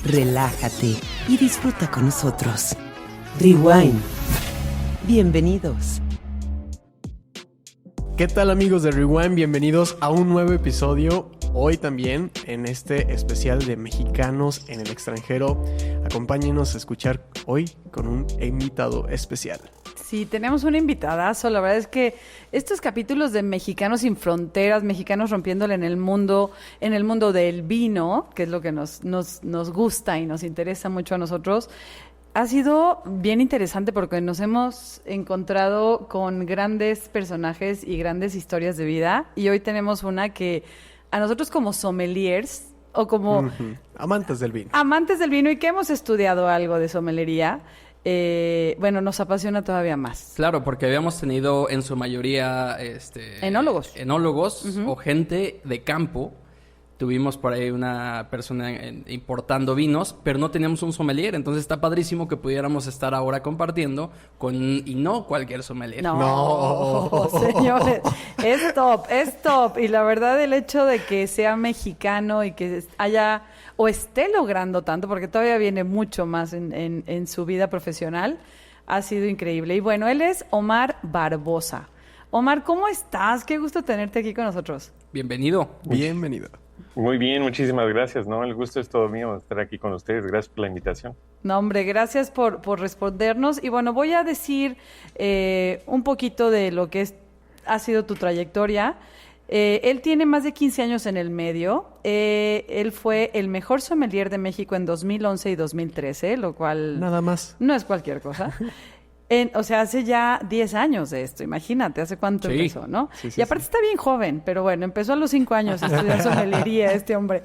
relájate y disfruta con nosotros. Rewind. Bienvenidos. ¿Qué tal, amigos de Rewind? Bienvenidos a un nuevo episodio. Hoy también en este especial de mexicanos en el extranjero. Acompáñenos a escuchar hoy con un invitado especial. Sí, tenemos una invitadazo. La verdad es que estos capítulos de Mexicanos sin Fronteras, mexicanos rompiéndole en el mundo del vino, que es lo que nos gusta y nos interesa mucho a nosotros, ha sido bien interesante porque nos hemos encontrado con grandes personajes y grandes historias de vida. Y hoy tenemos una que a nosotros como sommeliers o como amantes del vino y que hemos estudiado algo de sommelería, nos apasiona todavía más. Claro, porque habíamos tenido en su mayoría enólogos o gente de campo. Tuvimos por ahí una persona importando vinos, pero no teníamos un sommelier. Entonces está padrísimo que pudiéramos estar ahora compartiendo y no cualquier sommelier. No, señores, es top. Y la verdad, el hecho de que sea mexicano y que haya o esté logrando tanto, porque todavía viene mucho más en su vida profesional, ha sido increíble. Y bueno, él es Omar Barbosa. Omar, ¿cómo estás? Qué gusto tenerte aquí con nosotros. Bienvenido. Bienvenido. Muy bien, muchísimas gracias, ¿no? El gusto es todo mío estar aquí con ustedes. Gracias por la invitación. No, hombre, gracias por respondernos. Y bueno, voy a decir un poquito de lo que ha sido tu trayectoria. Él tiene más de 15 años en el medio. Él fue el mejor sommelier de México en 2011 y 2013, lo cual... Nada más. No es cualquier cosa. Hace ya 10 años de esto, imagínate, hace cuánto empezó, ¿no? Sí, y aparte está bien joven, pero bueno, empezó a los 5 años a estudiar sommelería este hombre.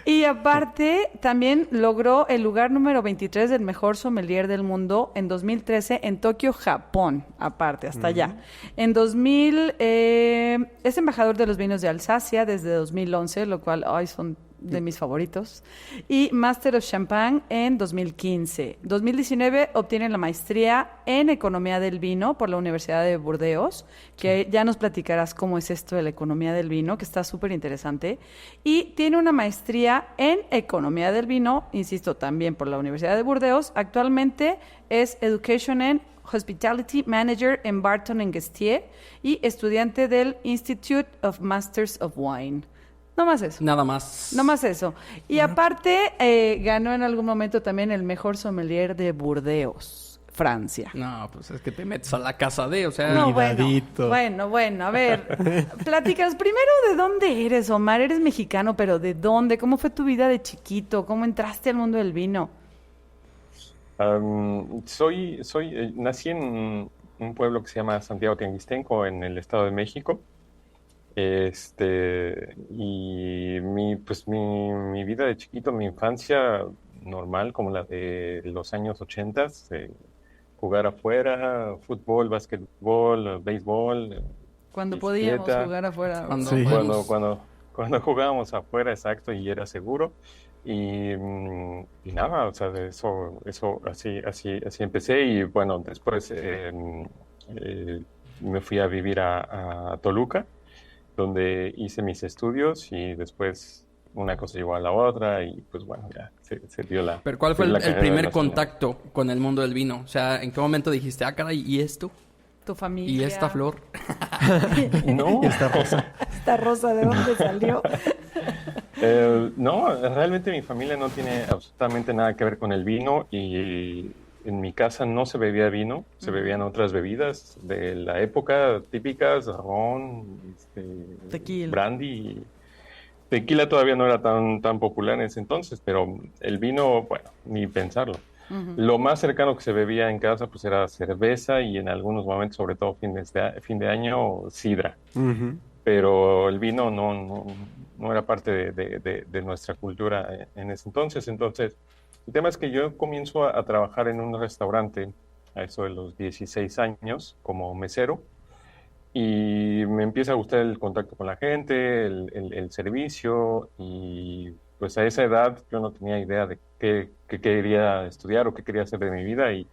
Y aparte también logró el lugar número 23 del mejor sommelier del mundo en 2013 en Tokio, Japón, aparte, hasta allá. En 2000 es embajador de los vinos de Alsacia desde 2011, lo cual son de mis favoritos, y Master of Champagne en 2015. 2019 obtiene la maestría en Economía del Vino por la Universidad de Burdeos, que ya nos platicarás cómo es esto de la Economía del Vino, que está súper interesante, y tiene una maestría en Economía del Vino, insisto, también por la Universidad de Burdeos. Actualmente es Education and Hospitality Manager en Barton & Guestier y estudiante del Institute of Masters of Wine. No más eso. Nada más. No más eso. Y aparte, ganó en algún momento también el mejor sommelier de Burdeos, Francia. No, pues es que te metes a la casa de, o sea... No, bueno, a ver, platícanos primero de dónde eres, Omar. Eres mexicano, pero ¿de dónde? ¿Cómo fue tu vida de chiquito? ¿Cómo entraste al mundo del vino? Nací en un pueblo que se llama Santiago Tianguistenco, en el Estado de México. Y mi vida de chiquito, mi infancia normal, como la de los años 80, jugar afuera, fútbol, básquetbol, béisbol, Cuando bicicleta. podíamos jugar afuera. Cuando jugábamos afuera, exacto, y era seguro. Y nada, o sea, así empecé. Y bueno, después me fui a vivir a Toluca, donde hice mis estudios, y después una cosa llevó a la otra y pues bueno, ya se dio la... Pero ¿cuál fue el carrera primer nacional. contacto con el mundo del vino? O sea, ¿en qué momento dijiste, caray, ¿y esto? Tu familia. ¿Y esta flor? No, ¿Esta rosa de dónde salió? No, realmente mi familia no tiene absolutamente nada que ver con el vino, y en mi casa no se bebía vino, se bebían otras bebidas de la época típicas, ron, Tequila. brandy. Tequila todavía no era tan popular en ese entonces, pero el vino, bueno, ni pensarlo. Lo más cercano que se bebía en casa pues era cerveza, y en algunos momentos, sobre todo fin de año, sidra. Pero el vino no era parte de nuestra cultura en ese entonces. Entonces, el tema es que yo comienzo a trabajar en un restaurante a eso de los 16 años como mesero, y me empieza a gustar el contacto con la gente, el servicio, y pues a esa edad yo no tenía idea de qué quería estudiar o qué quería hacer de mi vida, y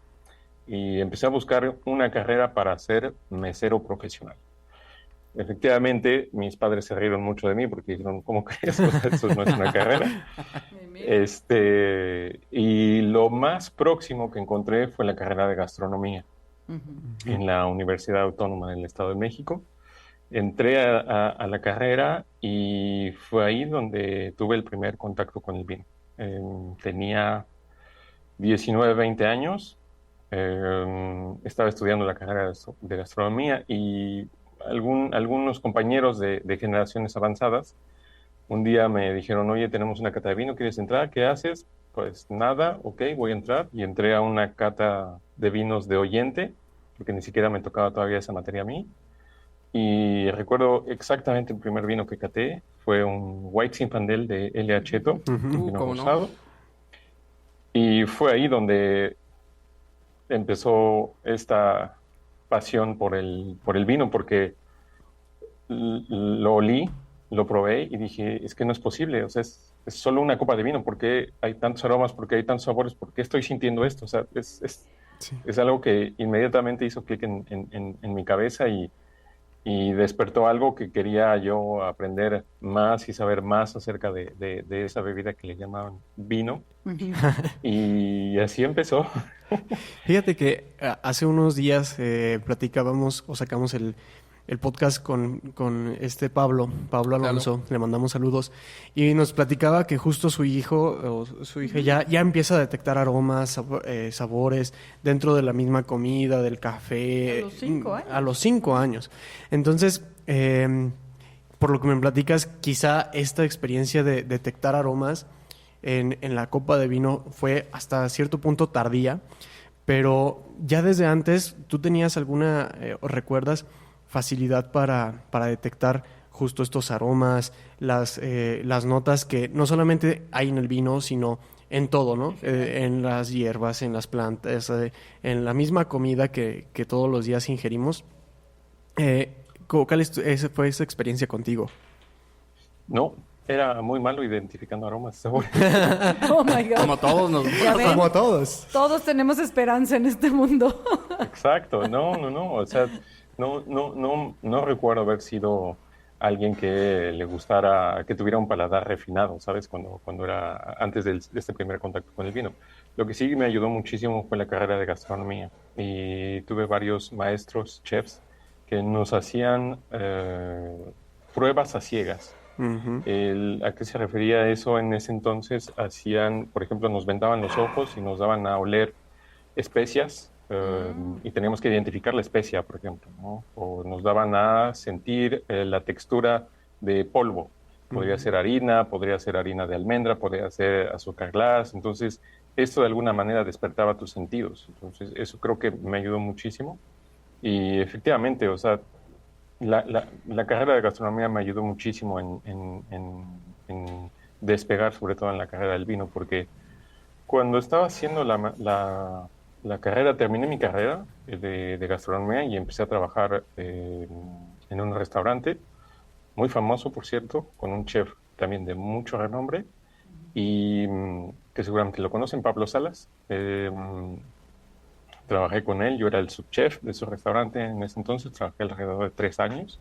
empecé a buscar una carrera para ser mesero profesional. efectivamente, mis padres se rieron mucho de mí porque dijeron, ¿cómo crees? O sea, eso no es una carrera. Y lo más próximo que encontré fue la carrera de gastronomía en la Universidad Autónoma del Estado de México. Entré a la carrera y fue ahí donde tuve el primer contacto con el vino. Tenía 19, 20 años, estaba estudiando la carrera de gastronomía y algunos compañeros de generaciones avanzadas un día me dijeron, oye, tenemos una cata de vino, ¿quieres entrar? ¿Qué haces? Pues nada, ok, voy a entrar. Y entré a una cata de vinos de oyente, porque ni siquiera me tocaba todavía esa materia a mí. Y recuerdo exactamente el primer vino que caté, fue un White Zinfandel de L.A. Cheto, vino rosado. No? Y fue ahí donde empezó esta pasión por el vino, porque lo olí, lo probé y dije, es que no es posible, o sea, es solo una copa de vino, ¿por qué hay tantos aromas, por qué hay tantos sabores, por qué estoy sintiendo esto? O sea, es algo que inmediatamente hizo clic en mi cabeza y despertó algo que quería yo aprender más y saber más acerca de esa bebida que le llamaban vino. Y así empezó. Fíjate que hace unos días platicábamos o sacamos el podcast con Pablo Alonso, claro. Le mandamos saludos, y nos platicaba que justo su hijo o su hija ya empieza a detectar aromas, sabores dentro de la misma comida, del café. A los 5 años. A los 5 años. Entonces, por lo que me platicas, quizá esta experiencia de detectar aromas en la copa de vino fue hasta cierto punto tardía, pero ya desde antes, ¿tú tenías alguna, o recuerdas, facilidad para detectar justo estos aromas, las notas que no solamente hay en el vino, sino en todo, ¿no? En las hierbas, en las plantas, en la misma comida que todos los días ingerimos. ¿Cuál fue esa experiencia contigo? No, era muy malo identificando aromas, sabores. Oh my God. Como todos como todos. Todos tenemos esperanza en este mundo. Exacto, no, o sea, no recuerdo haber sido alguien que le gustara, que tuviera un paladar refinado, ¿sabes? Cuando era antes de este primer contacto con el vino. Lo que sí me ayudó muchísimo fue la carrera de gastronomía y tuve varios maestros, chefs, que nos hacían pruebas a ciegas. ¿A qué se refería eso en ese entonces? Hacían, por ejemplo, nos vendaban los ojos y nos daban a oler especias. Y teníamos que identificar la especia, por ejemplo, ¿no? O nos daban a sentir la textura de polvo. Podría ser harina de almendra, podría ser azúcar glass. Entonces, esto de alguna manera despertaba tus sentidos. Entonces, eso creo que me ayudó muchísimo. Y efectivamente, o sea, la carrera de gastronomía me ayudó muchísimo en despegar, sobre todo en la carrera del vino, porque cuando estaba haciendo la carrera, terminé mi carrera de gastronomía y empecé a trabajar en un restaurante muy famoso, por cierto, con un chef también de mucho renombre y que seguramente lo conocen, Pablo Salas. Trabajé con él, yo era el subchef de su restaurante en ese entonces, trabajé alrededor de 3 años.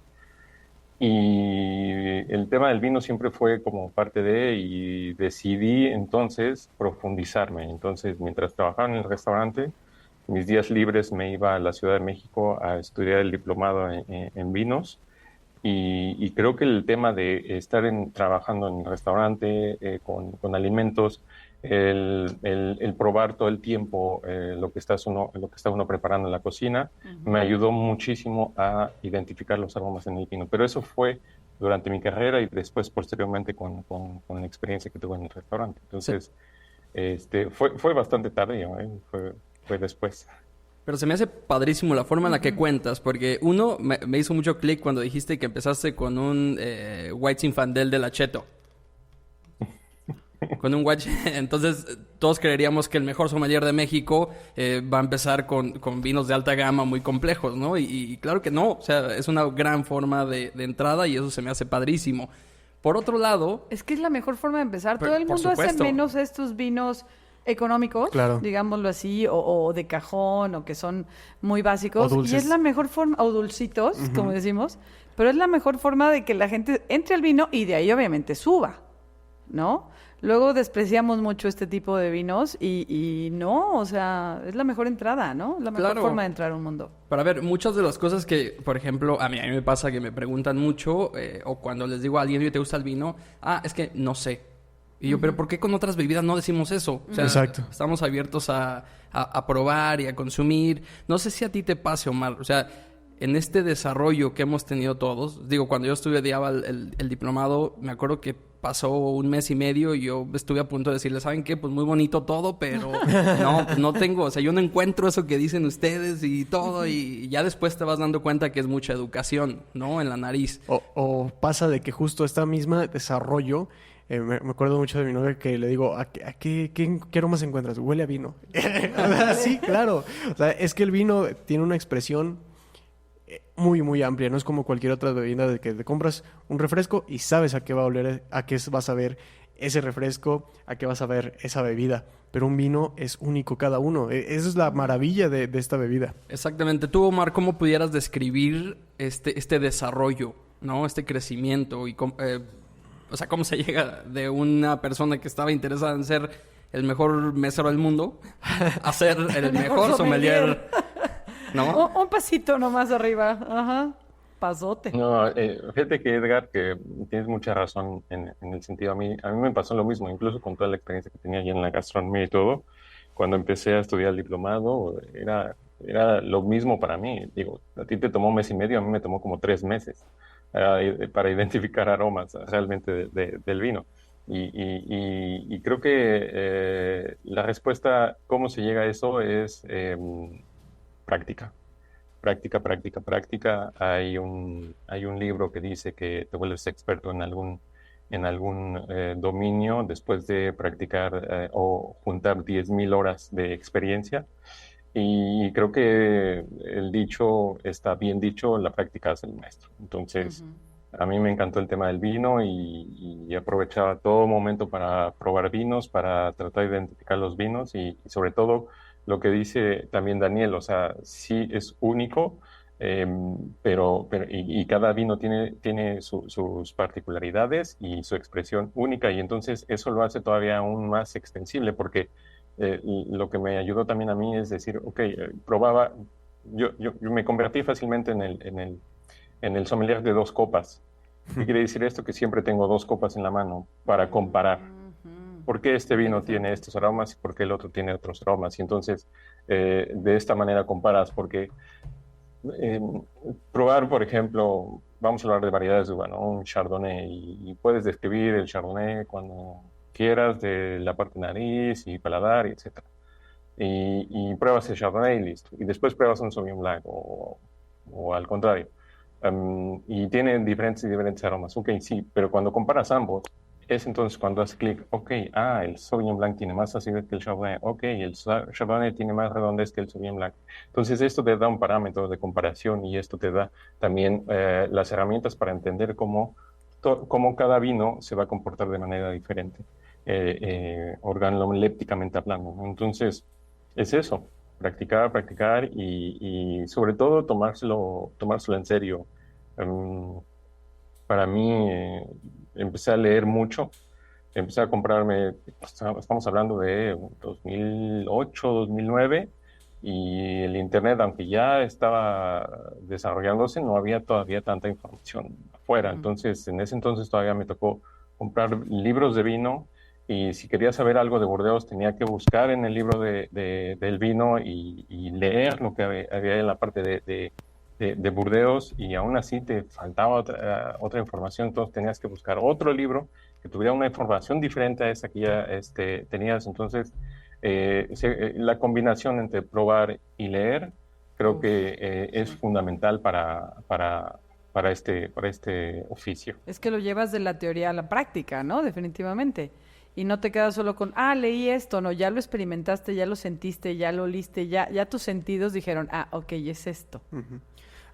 Y el tema del vino siempre fue como parte y decidí entonces profundizarme. Entonces, mientras trabajaba en el restaurante, mis días libres me iba a la Ciudad de México a estudiar el diplomado en vinos. Y creo que el tema de estar trabajando en el restaurante con alimentos, el probar todo el tiempo lo que está uno preparando en la cocina, me ayudó muchísimo a identificar los aromas en el vino. Pero eso fue durante mi carrera y después posteriormente con la experiencia que tuve en el restaurante. Entonces, fue bastante tardío, fue después. Pero se me hace padrísimo la forma en la que cuentas, porque uno, me hizo mucho clic cuando dijiste que empezaste con un White Zinfandel de la Cheto. Con un White... Entonces, todos creeríamos que el mejor sommelier de México va a empezar con vinos de alta gama muy complejos, ¿no? Y claro que no. O sea, es una gran forma de entrada y eso se me hace padrísimo. Por otro lado... Es que es la mejor forma de empezar. Todo el mundo hace menos estos vinos económicos, claro, digámoslo así, o de cajón, o que son muy básicos. O dulces. Y es la mejor forma, o dulcitos, como decimos, pero es la mejor forma de que la gente entre al vino y de ahí obviamente suba, ¿no? Luego despreciamos mucho este tipo de vinos y no, o sea, es la mejor entrada, ¿no? La mejor forma de entrar a un mundo. Para ver, muchas de las cosas que, por ejemplo, a mí me pasa que me preguntan mucho, o cuando les digo a alguien, ¿te gusta el vino? Es que no sé. Y yo, ¿pero por qué con otras bebidas no decimos eso? O sea, exacto, estamos abiertos a probar y a consumir. No sé si a ti te pase, Omar, o sea, en este desarrollo que hemos tenido todos, digo, cuando yo estudiaba el diplomado, me acuerdo que pasó 1 mes y medio y yo estuve a punto de decirle, ¿saben qué? Pues muy bonito todo, pero no, pues no tengo, o sea, yo no encuentro eso que dicen ustedes y todo, y ya después te vas dando cuenta que es mucha educación, ¿no? En la nariz. O pasa de que justo esta misma desarrollo, me acuerdo mucho de mi novia que le digo, ¿qué aromas encuentras? Huele a vino. Sí, claro. O sea, es que el vino tiene una expresión muy, muy amplia. No es como cualquier otra bebida de que te compras un refresco y sabes a qué va a oler, a qué vas a ver ese refresco, a qué vas a ver esa bebida. Pero un vino es único cada uno. Esa es la maravilla de esta bebida. Exactamente. Tú, Omar, ¿cómo pudieras describir este desarrollo, ¿no? Este crecimiento y o sea, cómo se llega de una persona que estaba interesada en ser el mejor mesero del mundo a ser el mejor sommelier, ¿no? Un pasito nomás arriba. Ajá. Pasote. No, fíjate que Edgar, que tienes mucha razón en el sentido, a mí me pasó lo mismo, incluso con toda la experiencia que tenía allí en la gastronomía y todo. Cuando empecé a estudiar el diplomado, era lo mismo para mí. Digo, a ti te tomó 1 mes y medio, a mí me tomó como 3 meses para identificar aromas realmente del vino. Y creo que la respuesta, cómo se llega a eso, es práctica. Práctica. Hay un libro que dice que te vuelves experto en algún dominio después de practicar o juntar 10,000 horas de experiencia. Y creo que el dicho está bien dicho, la práctica es el maestro. Entonces, a mí me encantó el tema del vino y aprovechaba todo momento para probar vinos, para tratar de identificar los vinos y sobre todo lo que dice también Daniel, o sea, sí es único, pero cada vino tiene sus particularidades y su expresión única, y entonces eso lo hace todavía aún más extensible, porque lo que me ayudó también a mí es decir, probaba, yo me convertí fácilmente en el sommelier de 2 copas. ¿Qué quiere decir esto? Que siempre tengo 2 copas en la mano para comparar. ¿Por qué este vino tiene estos aromas y por qué el otro tiene otros aromas? Y entonces, de esta manera comparas, porque probar, por ejemplo, vamos a hablar de variedades de uva, ¿no? Un Chardonnay, y puedes describir el Chardonnay cuando quieras, de la parte de nariz y paladar, etc. Y pruebas el Chardonnay y listo. Y después pruebas un Sauvignon Blanc o al contrario. Y tiene diferentes aromas. Ok, sí, pero cuando comparas ambos, es entonces cuando haces clic, el Sauvignon Blanc tiene más acidez que el Chardonnay, el Chardonnay tiene más redondez que el Sauvignon Blanc. Entonces esto te da un parámetro de comparación y esto te da también las herramientas para entender cómo cada vino se va a comportar de manera diferente, organolépticamente hablando, ¿no? Entonces es eso, practicar y sobre todo tomárselo en serio. Para mí, empecé a leer mucho, empecé a comprarme, estamos hablando de 2008, 2009, y el Internet, aunque ya estaba desarrollándose, no había todavía tanta información afuera. Entonces, en ese entonces todavía me tocó comprar libros de vino, y si quería saber algo de Burdeos tenía que buscar en el libro del vino y leer lo que había en la parte de Burdeos, y aún así te faltaba otra información, entonces tenías que buscar otro libro que tuviera una información diferente a esa que ya tenías. Entonces, la combinación entre probar y leer creo que es fundamental para este oficio. Es que lo llevas de la teoría a la práctica, ¿no? Definitivamente. Y no te quedas solo con, leí esto, no, ya lo experimentaste, ya lo sentiste, ya lo oliste, ya tus sentidos dijeron, es esto. Uh-huh.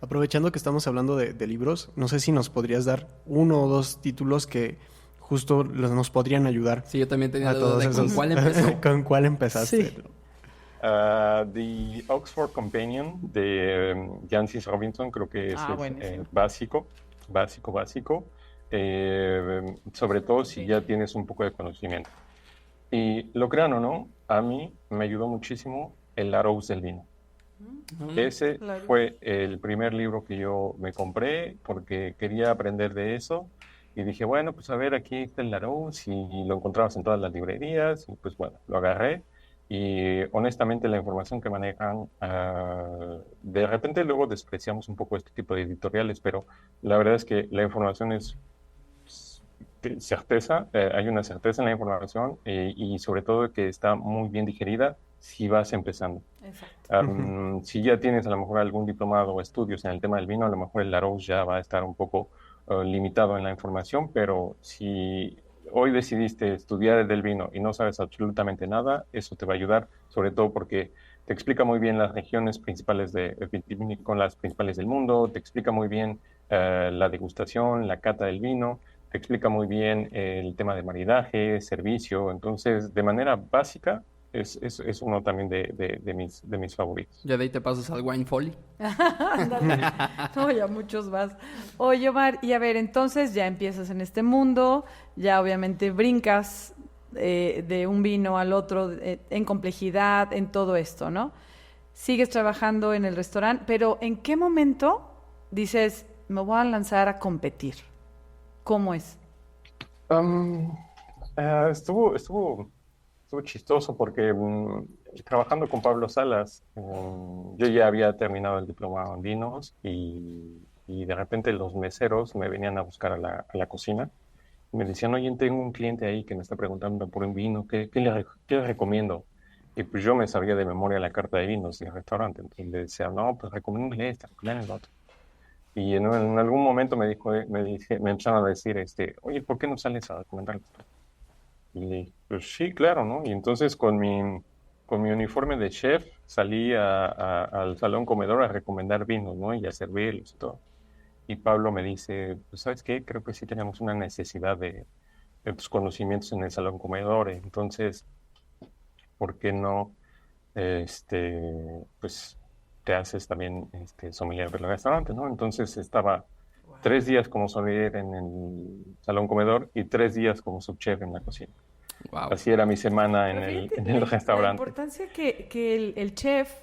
Aprovechando que estamos hablando de libros, no sé si nos podrías dar 1 o 2 títulos que justo nos podrían ayudar. Sí, yo también tenía la duda de con cuál empezó. ¿Con cuál empezaste? Sí. The Oxford Companion de Jancis Robinson, creo que es básico. Sobre todo si ya tienes un poco de conocimiento. Y lo crean o no, a mí me ayudó muchísimo el Larousse del vino. Ese fue el primer libro que yo me compré porque quería aprender de eso. Y dije, bueno, pues a ver, aquí está el Larousse y lo encontrabas en todas las librerías. Y pues bueno, lo agarré. Y honestamente la información que manejan, de repente luego despreciamos un poco este tipo de editoriales, pero la verdad es que la información es certeza, hay una certeza en la información y sobre todo que está muy bien digerida si vas empezando. Exacto. Si ya tienes a lo mejor algún diplomado o estudios en el tema del vino, a lo mejor el Larousse ya va a estar un poco limitado en la información, pero si hoy decidiste estudiar del vino y no sabes absolutamente nada, eso te va a ayudar, sobre todo porque te explica muy bien las regiones principales con las principales del mundo, te explica muy bien la degustación, la cata del vino, te explica muy bien el tema de maridaje, servicio, entonces de manera básica es uno también de mis favoritos. Ya de ahí te pasas al Wine Folly. Ándale. No, ya muchos más. Oye, Omar, y a ver, entonces ya empiezas en este mundo, ya obviamente brincas de un vino al otro en complejidad, en todo esto, ¿no? Sigues trabajando en el restaurante, pero ¿en qué momento dices, me voy a lanzar a competir? ¿Cómo es? Estuvo chistoso porque trabajando con Pablo Salas, yo ya había terminado el diplomado en vinos y de repente los meseros me venían a buscar a la cocina y me decían, oye, tengo un cliente ahí que me está preguntando por un vino, ¿qué le recomiendo? Y pues yo me sabía de memoria la carta de vinos del restaurante, entonces le decía, no, pues recomiéndale esta, recomiéndale el otro. Y en algún momento me empezaron a decir, oye, ¿por qué no sales a recomendar? Y le dije, pues sí, claro, ¿no? Y entonces con mi uniforme de chef salí al salón comedor a recomendar vinos, ¿no? Y a servirlos y todo. Y Pablo me dice, pues ¿sabes qué? Creo que sí tenemos una necesidad de tus conocimientos en el salón comedor. Entonces, ¿por qué no, pues te haces también sommelier del restaurante, ¿no? Entonces estaba 3 días como sommelier en el salón comedor y 3 días como subchef en la cocina. Wow. Así era mi semana en el restaurante. La importancia que el chef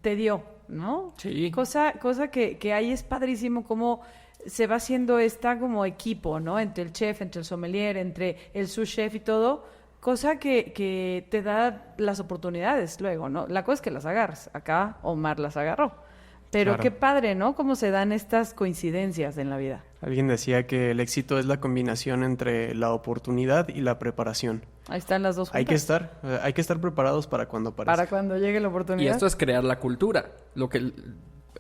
te dio, ¿no? Sí. Cosa que ahí es padrísimo cómo se va haciendo esta como equipo, ¿no? Entre el chef, entre el sommelier, entre el sous chef y todo, cosa que te da las oportunidades luego, ¿no? La cosa es que las agarras. Acá Omar las agarró. Pero claro. Qué padre, ¿no? Cómo se dan estas coincidencias en la vida. Alguien decía que el éxito es la combinación entre la oportunidad y la preparación. Ahí están las dos juntas. Hay que estar preparados para cuando aparezca. Para cuando llegue la oportunidad. Y esto es crear la cultura.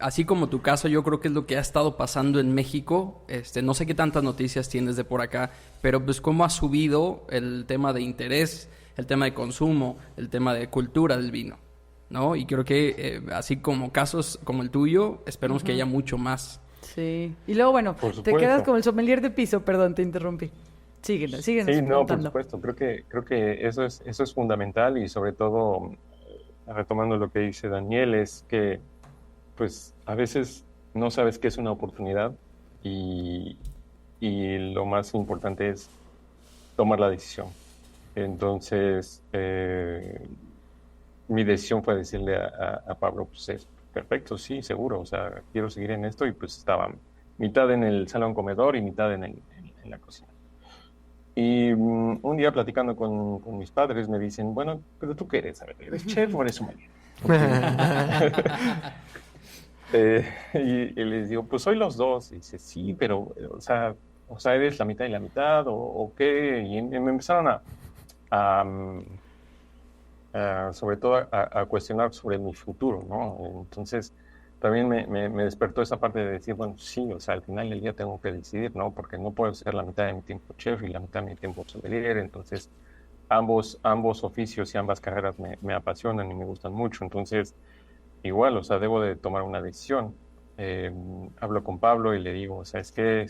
Así como tu caso, yo creo que es lo que ha estado pasando en México. No sé qué tantas noticias tienes de por acá, pero pues cómo ha subido el tema de interés, el tema de consumo, el tema de cultura del vino, ¿no? Y creo que así como casos como el tuyo, esperemos que haya mucho más. Sí. Y luego, bueno, te quedas como el sommelier de piso. Perdón, te interrumpí. Síguenos Sí, no, por contando. supuesto. Creo que eso es fundamental y sobre todo, retomando lo que dice Daniel, es que pues a veces no sabes qué es una oportunidad y lo más importante es tomar la decisión. Entonces, mi decisión fue decirle a Pablo, pues es perfecto, sí, seguro, o sea, quiero seguir en esto y pues estaba mitad en el salón comedor y mitad en la cocina. Y un día platicando con mis padres me dicen, bueno, pero ¿tú qué eres? A ver, ¿eres chef o eres sommelier? Y les digo, pues soy los dos. Y dice, sí, pero, o sea, ¿eres la mitad y la mitad? ¿O qué? Y me empezaron sobre todo a cuestionar sobre mi futuro, ¿no? Entonces, también me despertó esa parte de decir, bueno, sí, o sea, al final del día tengo que decidir, ¿no? Porque no puedo ser la mitad de mi tiempo chef y la mitad de mi tiempo sommelier. Entonces, ambos oficios y ambas carreras me apasionan y me gustan mucho. Entonces, igual, o sea, debo de tomar una decisión. Hablo con Pablo y le digo, o sea, es que,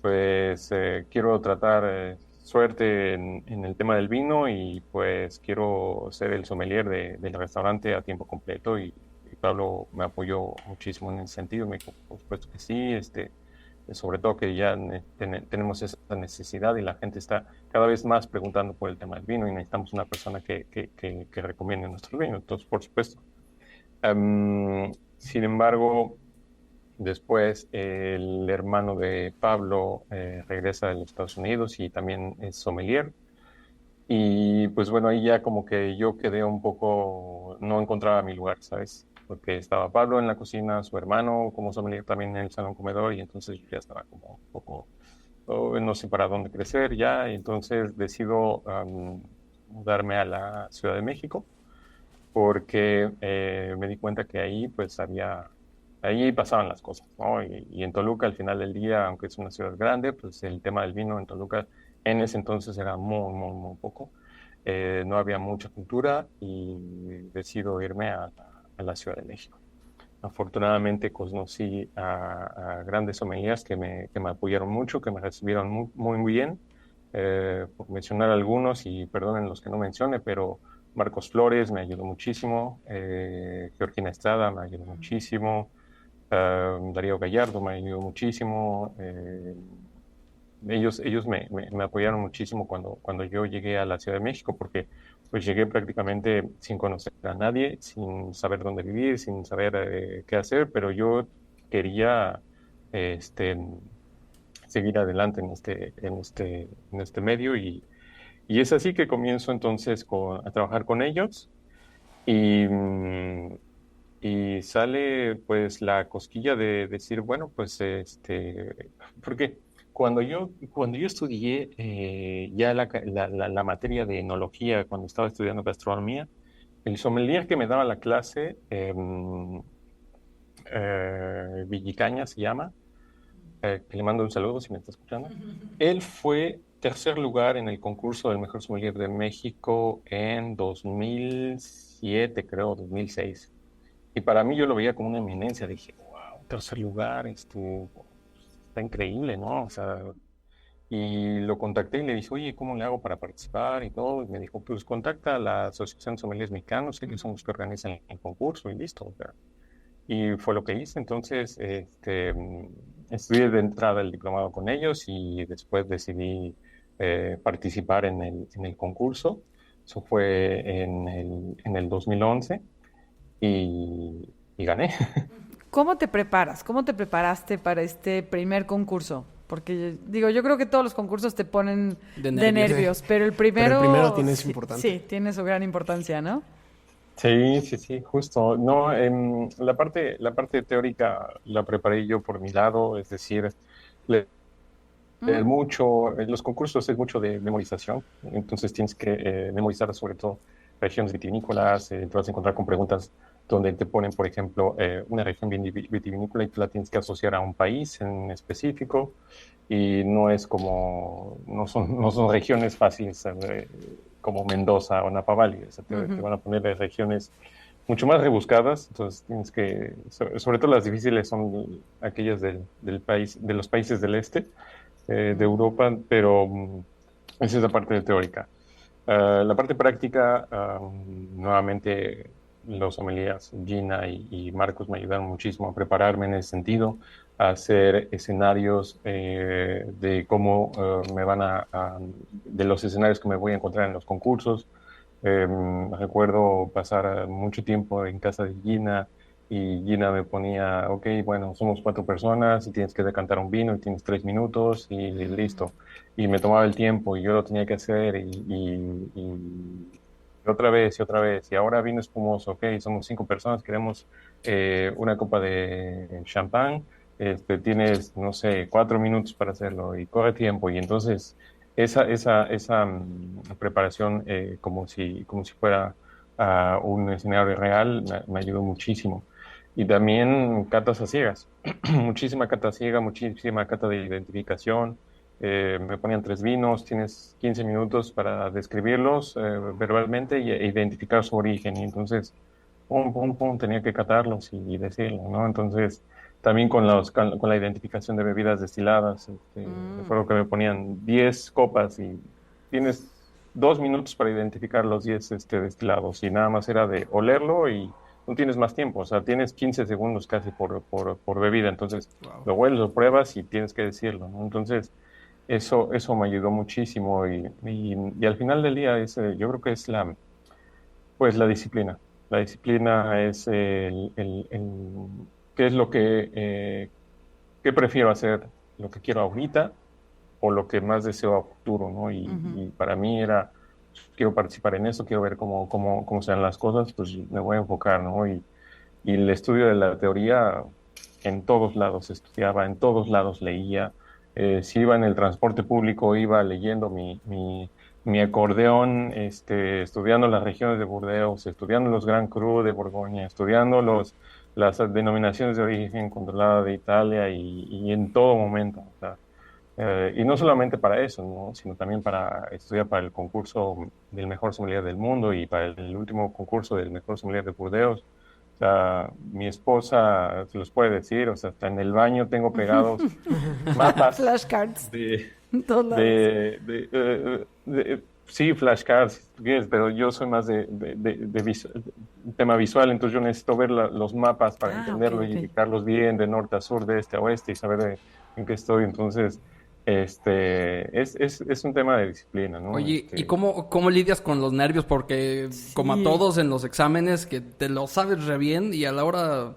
pues quiero tratar suerte en el tema del vino y pues quiero ser el sommelier del restaurante a tiempo completo y Pablo me apoyó muchísimo en ese sentido, me dijo, por supuesto que sí, sobre todo que ya tenemos esa necesidad y la gente está cada vez más preguntando por el tema del vino y necesitamos una persona que recomiende nuestro vino, entonces por supuesto. Sin embargo, después el hermano de Pablo regresa de los Estados Unidos y también es sommelier. Y pues bueno, ahí ya como que yo quedé un poco, no encontraba mi lugar, ¿sabes? Porque estaba Pablo en la cocina, su hermano como sommelier también en el salón comedor y entonces yo ya estaba como un poco, no sé para dónde crecer ya, y entonces decido mudarme a la Ciudad de México porque me di cuenta que ahí pues ahí pasaban las cosas, ¿no? Y en Toluca al final del día, aunque es una ciudad grande, pues el tema del vino en Toluca en ese entonces era muy, muy, muy poco. No había mucha cultura y decido irme a la Ciudad de México. Afortunadamente conocí a grandes sommeliers que me apoyaron mucho, que me recibieron muy, muy, muy bien. Por mencionar algunos, y perdonen los que no mencione, pero Marcos Flores me ayudó muchísimo, Georgina Estrada me ayudó muchísimo, Darío Gallardo me ayudó muchísimo. Ellos me apoyaron muchísimo cuando yo llegué a la Ciudad de México, porque pues llegué prácticamente sin conocer a nadie, sin saber dónde vivir, sin saber qué hacer, pero yo quería seguir adelante en este medio y es así que comienzo entonces a trabajar con ellos y, y sale pues la cosquilla de decir, bueno, pues porque cuando yo estudié ya la materia de enología, cuando estaba estudiando gastronomía, el sommelier que me daba la clase, Villicaña se llama, que le mando un saludo si me está escuchando, él fue tercer lugar en el concurso del mejor sommelier de México en 2007, creo, 2006. Y para mí yo lo veía como una eminencia. Dije, wow, tercer lugar, esto está increíble, ¿no? O sea, y lo contacté y le dije, oye, ¿cómo le hago para participar y todo? Y me dijo, pues contacta a la Asociación de Sommeliers Mexicanos, que son los que organizan el concurso y listo. O sea, y fue lo que hice. Entonces, estudié de entrada el diplomado con ellos y después decidí participar en el concurso. Eso fue en el 2011 y gané. ¿Cómo te preparas? ¿Cómo te preparaste para este primer concurso? Porque digo, yo creo que todos los concursos te ponen de nervios, pero el primero tiene su sí, importancia. Sí, tiene su gran importancia, ¿no? Sí, justo. No, la parte teórica la preparé yo por mi lado, es decir, leer mucho. Los concursos es mucho de memorización, entonces tienes que memorizar sobre todo regiones vitivinícolas, te vas a encontrar con preguntas donde te ponen, por ejemplo, una región vitivinícola y tú la tienes que asociar a un país en específico y no son regiones fáciles como Mendoza o Napa Valley, o sea, te van a poner regiones mucho más rebuscadas, entonces tienes que, sobre todo las difíciles son aquellas del país, de los países del este, de Europa, pero esa es la parte teórica. La parte práctica, nuevamente los sommeliers Gina y Marcos me ayudaron muchísimo a prepararme en ese sentido, a hacer escenarios de cómo de los escenarios que me voy a encontrar en los concursos. Recuerdo pasar mucho tiempo en casa de Gina y Gina me ponía, ok, bueno, somos 4 personas y tienes que decantar un vino y tienes 3 minutos y listo. Y me tomaba el tiempo y yo lo tenía que hacer y otra vez y otra vez. Y ahora vino espumoso, ok, somos 5 personas, queremos una copa de champán, tienes, no sé, 4 minutos para hacerlo y corre tiempo. Y entonces esa preparación como si fuera un escenario real me ayudó muchísimo. Y también catas a ciegas, muchísima cata ciega, muchísima cata de identificación. Me ponían 3 vinos, tienes 15 minutos para describirlos verbalmente e identificar su origen. Y entonces, pum, tenía que catarlos y decirlo, ¿no? Entonces, también con la identificación de bebidas destiladas. Recuerdo que me ponían 10 copas y tienes 2 minutos para identificar los 10 destilados, y nada más era de olerlo y no tienes más tiempo, o sea, tienes 15 segundos casi por bebida, entonces lo hueles, lo pruebas y tienes que decirlo, ¿no? Entonces eso me ayudó muchísimo y al final del día yo creo que es la disciplina. La disciplina es qué es lo qué prefiero hacer, lo que quiero ahorita o lo que más deseo a futuro, ¿no? Y para mí era, quiero participar en eso, quiero ver cómo sean las cosas, pues me voy a enfocar, ¿no? Y el estudio de la teoría, en todos lados estudiaba, en todos lados leía. Si iba en el transporte público, iba leyendo mi acordeón, estudiando las regiones de Burdeos, estudiando los Grand Cru de Borgoña, estudiando las denominaciones de origen controlada de Italia y en todo momento. O sea, y no solamente para eso, ¿no? Sino también para estudiar para el concurso del mejor sommelier del mundo y para el último concurso del mejor sommelier de Burdeos. O sea, mi esposa se los puede decir, o sea, hasta en el baño tengo pegados mapas. Flashcards. Sí, flashcards, si tú quieres, pero yo soy más de tema visual, entonces yo necesito ver los mapas para entenderlo y ubicarlos bien, de norte a sur, de este a oeste, y saber en qué estoy. Entonces, es un tema de disciplina, ¿no? Oye, ¿y cómo lidias con los nervios? Porque como a todos en los exámenes, que te lo sabes re bien y a la hora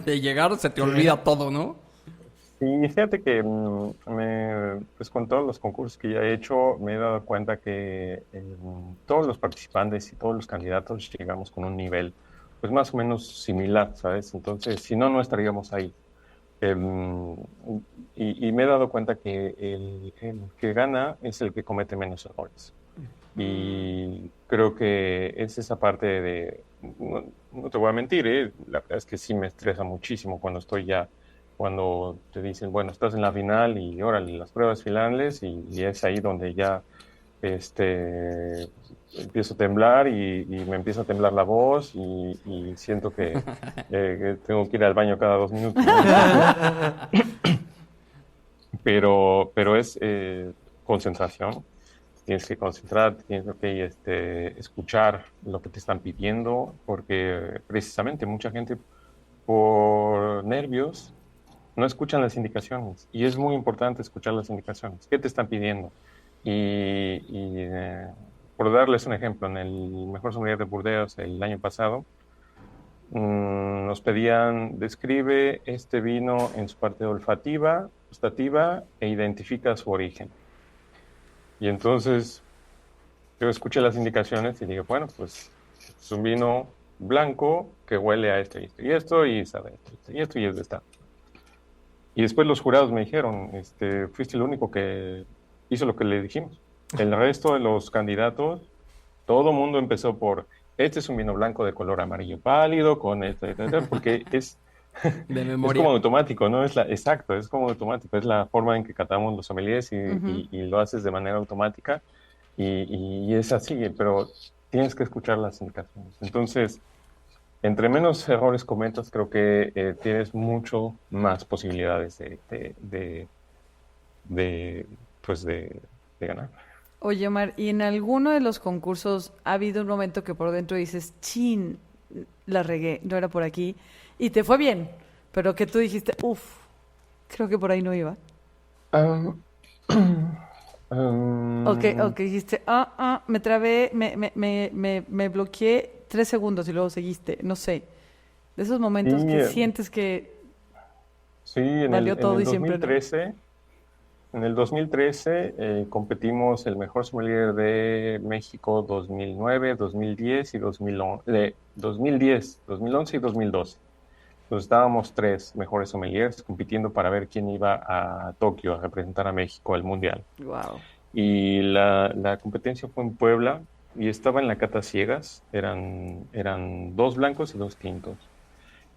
de llegar se te olvida todo, ¿no? Sí, fíjate que pues con todos los concursos que ya he hecho, me he dado cuenta que todos los participantes y todos los candidatos llegamos con un nivel pues más o menos similar, ¿sabes? Entonces, si no, no estaríamos ahí. Y me he dado cuenta que el que gana es el que comete menos errores. Y creo que es esa parte no te voy a mentir, la verdad es que sí me estresa muchísimo cuando te dicen, bueno, estás en la final y órale, las pruebas finales, y es ahí donde ya empiezo a temblar y me empieza a temblar la voz y siento que tengo que ir al baño cada 2 minutos. Pero es concentración. Tienes que concentrarte, tienes que escuchar lo que te están pidiendo, porque precisamente mucha gente por nervios no escuchan las indicaciones, y es muy importante escuchar las indicaciones. ¿Qué te están pidiendo? Por darles un ejemplo, en el mejor sommelier de Burdeos el año pasado, nos pedían, describe este vino en su parte olfativa, gustativa e identifica su origen. Y entonces yo escuché las indicaciones y dije, bueno, pues es un vino blanco que huele a esto y esto y sabe esto y es de esta. Y después los jurados me dijeron, fuiste el único que hizo lo que le dijimos. El resto de los candidatos, todo mundo empezó por, este es un vino blanco de color amarillo pálido, con porque es, de memoria. Es como automático, ¿no? Exacto, es como automático. Es la forma en que catamos los sommeliers y lo haces de manera automática y es así, pero tienes que escuchar las indicaciones. Entonces, entre menos errores cometas, creo que tienes mucho más posibilidades de ganar. Oye, Omar, ¿y en alguno de los concursos ha habido un momento que por dentro dices, chin, la regué, no era por aquí, y te fue bien, pero que tú dijiste, creo que por ahí no iba? O que dijiste, me trabé, me bloqueé 3 segundos y luego seguiste, no sé. De esos momentos que sientes que valió todo y siempre no. En el 2013 competimos el mejor sommelier de México 2009, 2010 y 2011 y 2012. Entonces estábamos 3 mejores sommeliers compitiendo para ver quién iba a Tokio a representar a México al Mundial. Wow. Y la competencia fue en Puebla y estaba en la cata ciegas. Eran 2 blancos y 2 tintos.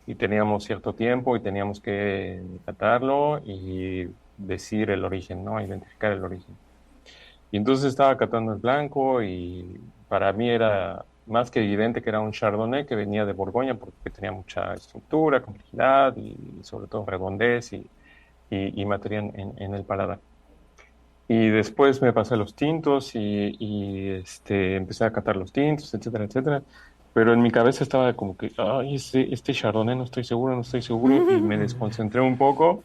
Y teníamos cierto tiempo y teníamos que catarlo y decir el origen, ¿no? Identificar el origen. Y entonces estaba catando el blanco y para mí era más que evidente que era un Chardonnay que venía de Borgoña porque tenía mucha estructura, complejidad y sobre todo redondez y materia en el paladar. Y después me pasé a los tintos y empecé a catar los tintos, etcétera, etcétera. Pero en mi cabeza estaba como que, ay, este Chardonnay no estoy seguro, y me desconcentré un poco.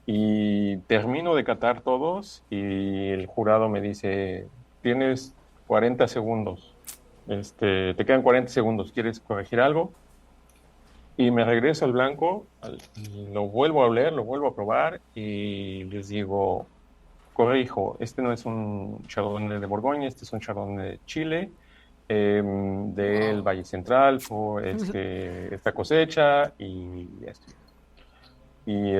Y termino de catar todos y el jurado me dice, tienes 40 segundos, te quedan 40 segundos, ¿quieres corregir algo? Y me regreso al blanco, lo vuelvo a oler, lo vuelvo a probar y les digo, corrijo, este no es un Chardonnay de Borgoña, este es un Chardonnay de Chile, del Valle Central, por esta cosecha y esto. Y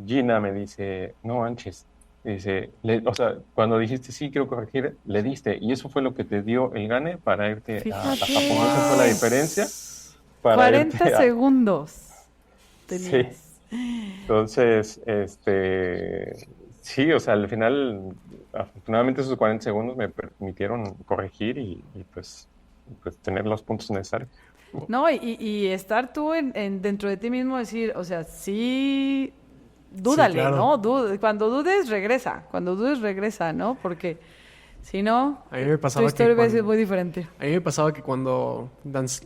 Gina me dice, no manches, dice, o sea, cuando dijiste sí, quiero corregir, le diste, y eso fue lo que te dio el gane para irte a Japón. Esa fue la diferencia. 40 segundos tenías. Sí. Entonces, sí, o sea, al final, afortunadamente esos 40 segundos me permitieron corregir y pues tener los puntos necesarios. No, y estar tú dentro de ti mismo, decir, o sea, sí, dúdale, sí, claro. ¿No? Cuando dudes, regresa, ¿no? Porque si no, a mí me pasaba tu historia va a ser muy diferente. A mí me pasaba que cuando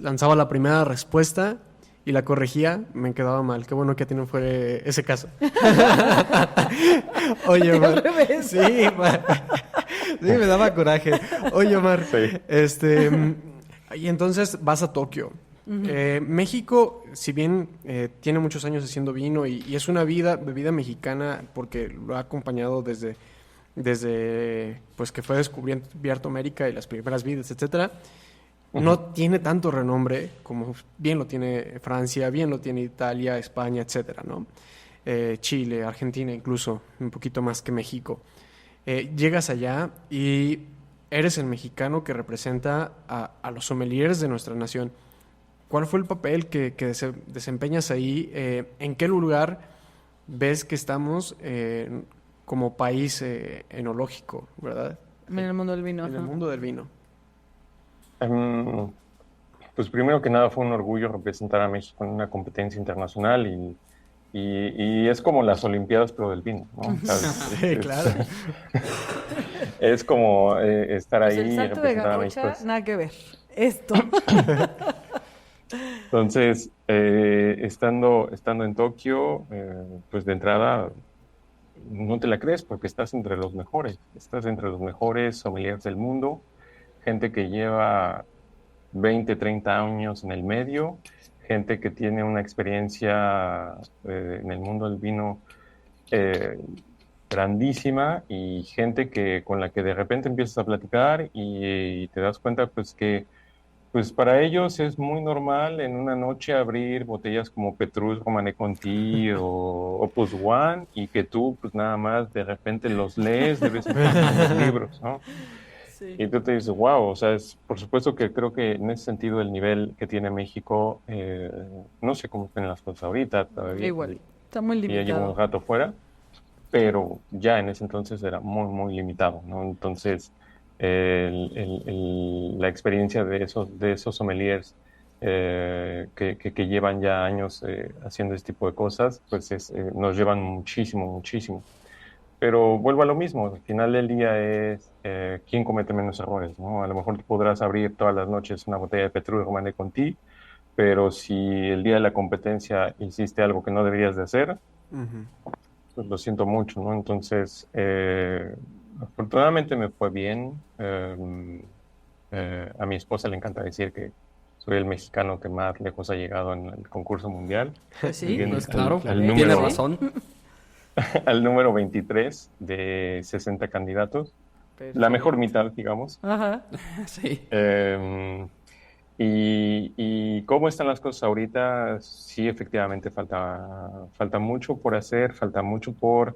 lanzaba la primera respuesta y la corregía, me quedaba mal. Qué bueno que a ti no fue ese caso. Oye, Omar. Sí, me daba coraje. Oye, Omar, sí. Y entonces vas a Tokio. Uh-huh. México, si bien tiene muchos años haciendo vino y es una bebida mexicana porque lo ha acompañado desde pues que fue descubierto América y las primeras vidas, etcétera, uh-huh. No tiene tanto renombre como bien lo tiene Francia, bien lo tiene Italia, España, etcétera, ¿no? Chile, Argentina, incluso un poquito más que México. Llegas allá y eres el mexicano que representa a los sommeliers de nuestra nación. ¿Cuál fue el papel que desempeñas ahí? ¿En qué lugar ves que estamos como país enológico, verdad? En el mundo del vino. En el mundo del vino. Pues primero que nada fue un orgullo representar a México en una competencia internacional y es como las Olimpiadas pero del vino, ¿no? Sí, claro. Es como estar ahí pues y representar a México. Nada que ver. Esto. Entonces, estando en Tokio, pues de entrada no te la crees porque estás entre los mejores sommeliers del mundo, gente que lleva 20, 30 años en el medio, gente que tiene una experiencia en el mundo del vino grandísima y gente con la que de repente empiezas a platicar y te das cuenta pues que pues para ellos es muy normal en una noche abrir botellas como Petrus, Romanée Conti o Opus One y que tú pues nada más de repente los lees de vez en cuando en los libros, ¿no? Sí. Y tú te dices, wow, o sea, por supuesto que creo que en ese sentido el nivel que tiene México, no sé cómo están las cosas ahorita todavía. Igual, está muy limitado. Ya llevo un rato fuera, pero ya en ese entonces era muy, muy limitado, ¿no? Entonces, la experiencia de esos sommeliers que llevan ya años haciendo este tipo de cosas, pues nos llevan muchísimo, muchísimo. Pero vuelvo a lo mismo, al final del día es quién comete menos errores, ¿no? A lo mejor tú podrás abrir todas las noches una botella de Petrus Romanée Conti, pero si el día de la competencia hiciste algo que no deberías de hacer, uh-huh. Pues lo siento mucho, ¿no? Entonces, afortunadamente me fue bien. A mi esposa le encanta decir que soy el mexicano que más lejos ha llegado en el concurso mundial. Sí, pues claro, tiene razón. Al número 23 de 60 candidatos. Perfecto. La mejor mitad, digamos. Ajá, sí. Y cómo están las cosas ahorita, sí, efectivamente falta mucho por hacer, falta mucho por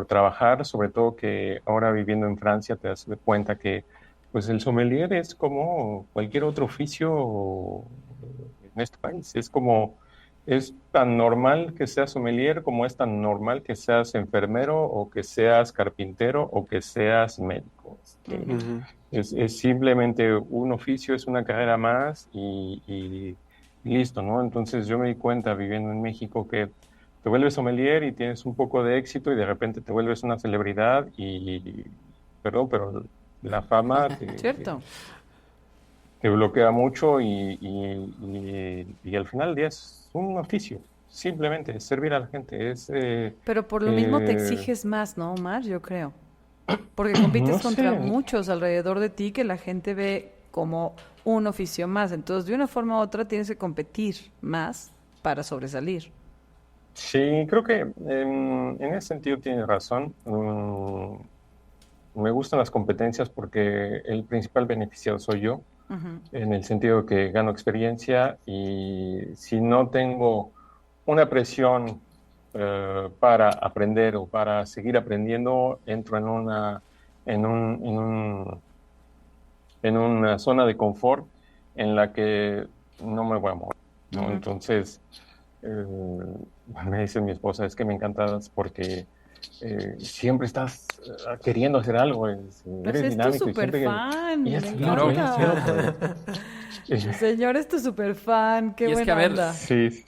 trabajar, sobre todo que ahora viviendo en Francia te das cuenta que pues el sommelier es como cualquier otro oficio en este país, es como es tan normal que seas sommelier como es tan normal que seas enfermero o que seas carpintero o que seas médico. Es simplemente un oficio, es una carrera más y listo, ¿no? Entonces yo me di cuenta viviendo en México que te vuelves sommelier y tienes un poco de éxito y de repente te vuelves una celebridad perdón, pero la fama ¿Cierto? te bloquea mucho y al final del día es un oficio, simplemente es servir a la gente. Pero por lo mismo te exiges más, ¿no, Omar? Yo creo. Porque compites no contra sé. muchos alrededor de ti que la gente ve como un oficio más. Entonces, de una forma u otra tienes que competir más para sobresalir. Sí, creo que en ese sentido tienes razón. Me gustan las competencias porque el principal beneficiado soy yo, en el sentido que gano experiencia y si no tengo una presión para aprender o para seguir aprendiendo, entro en una zona de confort en la que no me voy a mover, ¿no? Entonces, me dice mi esposa, es que me encantas porque siempre estás queriendo hacer algo, Pues eres es tu dinámico y super siempre... fan, Y me es claro, encanta. El señor es tu super fan, qué Y es buena que, a ver, onda. Sí,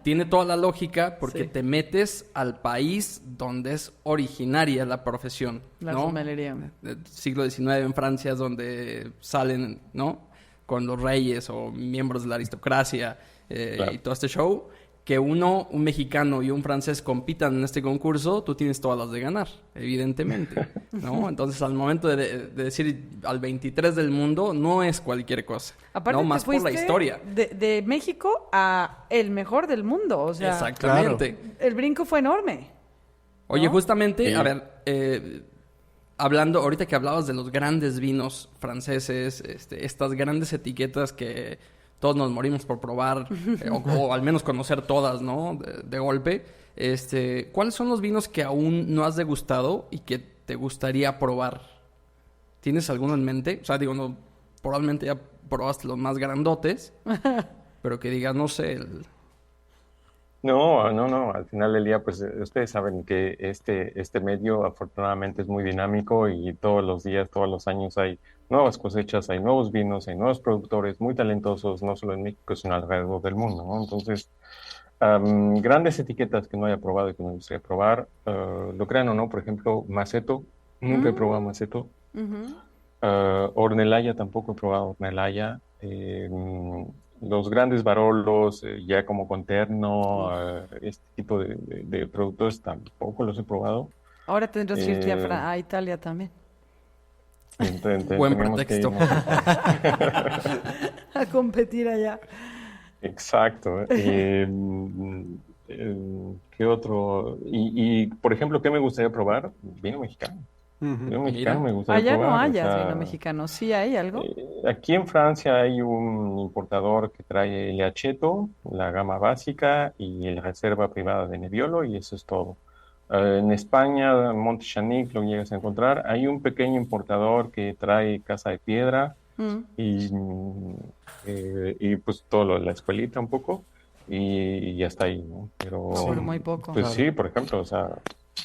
Tiene toda la lógica porque Sí. te metes al país donde es originaria la profesión, La ¿no? sommeliería. Del siglo XIX en Francia es donde salen, ¿no? Con los reyes o miembros de la aristocracia Claro. y todo este show. Que un mexicano y un francés compitan en este concurso, tú tienes todas las de ganar, evidentemente, ¿no? Entonces, al momento de decir al 23 del mundo, no es cualquier cosa, Aparte, ¿no? te Más por la fuiste historia. de México a el mejor del mundo, o sea, Exactamente. el brinco fue enorme. Oye, ¿no? justamente, Sí. a ver, hablando, ahorita que hablabas de los grandes vinos franceses, estas grandes etiquetas que todos nos morimos por probar, o al menos conocer todas, ¿no? De golpe. ¿Cuáles son los vinos que aún no has degustado y que te gustaría probar? ¿Tienes alguno en mente? O sea, digo, no, probablemente ya probaste los más grandotes, pero que digas, no sé, No, al final del día, pues ustedes saben que este medio afortunadamente es muy dinámico y todos los días, todos los años hay nuevas cosechas, hay nuevos vinos, hay nuevos productores muy talentosos, no solo en México, sino alrededor del mundo, ¿no? Entonces, grandes etiquetas que no haya probado y que me gustaría probar, lo crean o no, por ejemplo, Maceto, nunca he probado Maceto. Ujú. Ornellaia tampoco he probado Ornellaia. Los grandes Barolos, ya como Conterno, este tipo de productos tampoco los he probado. Ahora tendrás que irte Eh, a Italia también Buen tenemos que pretexto. irnos. a competir allá. Exacto. ¿Qué otro? Por ejemplo, ¿qué me gustaría probar? Vino mexicano. Vino mexicano me gustaría Allá no probar. hayas vino mexicano, ¿sí hay algo? Aquí en Francia hay un importador que trae el Acheto, la gama básica y el reserva privada de Nebbiolo y eso es todo. En España, Montchanic lo llegas a encontrar. Hay un pequeño importador que trae Casa de Piedra Mm. y pues todo lo de la escuelita un poco y ya está ahí, ¿no? Pero Pero muy poco. pues sí, por ejemplo, o sea,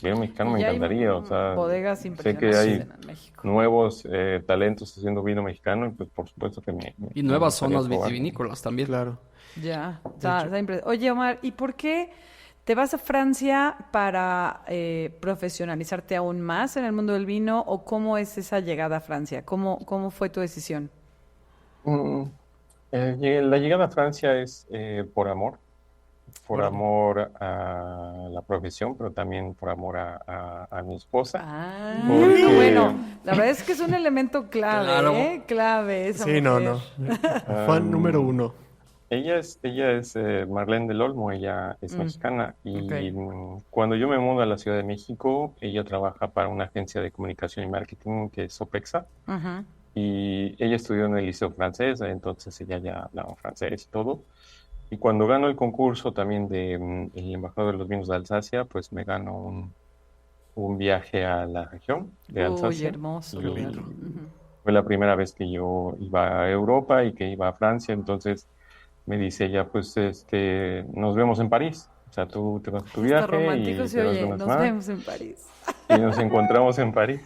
vino mexicano me Y hay encantaría, o sea, bodegas sé que impresionantes hay en México. nuevos talentos haciendo vino mexicano y pues por supuesto que y nuevas me gustaría zonas probarlo. vitivinícolas también. Claro. Ya, está Oye, Omar, ¿y por qué te vas a Francia para profesionalizarte aún más en el mundo del vino o cómo es esa llegada a Francia? ¿Cómo fue tu decisión? La llegada a Francia es por Órale. amor a la profesión, pero también por amor a mi esposa. Ah, Porque- bueno, la verdad es que es un elemento clave, Claro. ¿eh? Clave esa Sí, no. mujer. Fan número 1. Ella es Marlene del Olmo, ella es mexicana y Ok. cuando yo me mudo a la Ciudad de México, ella trabaja para una agencia de comunicación y marketing que es Sopexa Ajá. y ella estudió en el liceo francés, entonces ella ya hablaba francés y todo. Y cuando gano el concurso también de el embajador de los vinos de Alsacia, pues me gano un viaje a la región de Uy, Alsacia. hermoso Y lugar. Ujú. fue la primera vez que yo iba a Europa y que iba a Francia, entonces me dice ella, pues nos vemos en París. O sea, tú te vas a tu Está viaje romántico y se te vas de oye. una Nos semana vemos en París. y nos encontramos en París.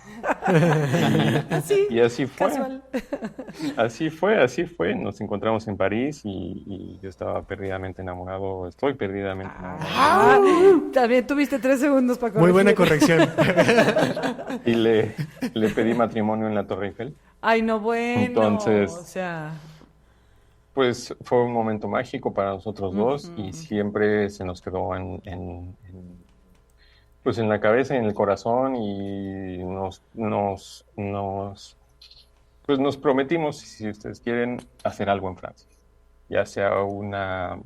Así, Y así fue. casual. Así fue. Nos encontramos en París y yo estaba perdidamente enamorado. Estoy perdidamente enamorado. También tuviste 3 segundos para corregir. Muy buena corrección. Y le pedí matrimonio en la Torre Eiffel. Ay, no, bueno. Entonces, o sea, pues fue un momento mágico para nosotros dos y siempre se nos quedó pues en la cabeza y en el corazón y pues nos prometimos, si ustedes quieren, hacer algo en Francia, ya sea una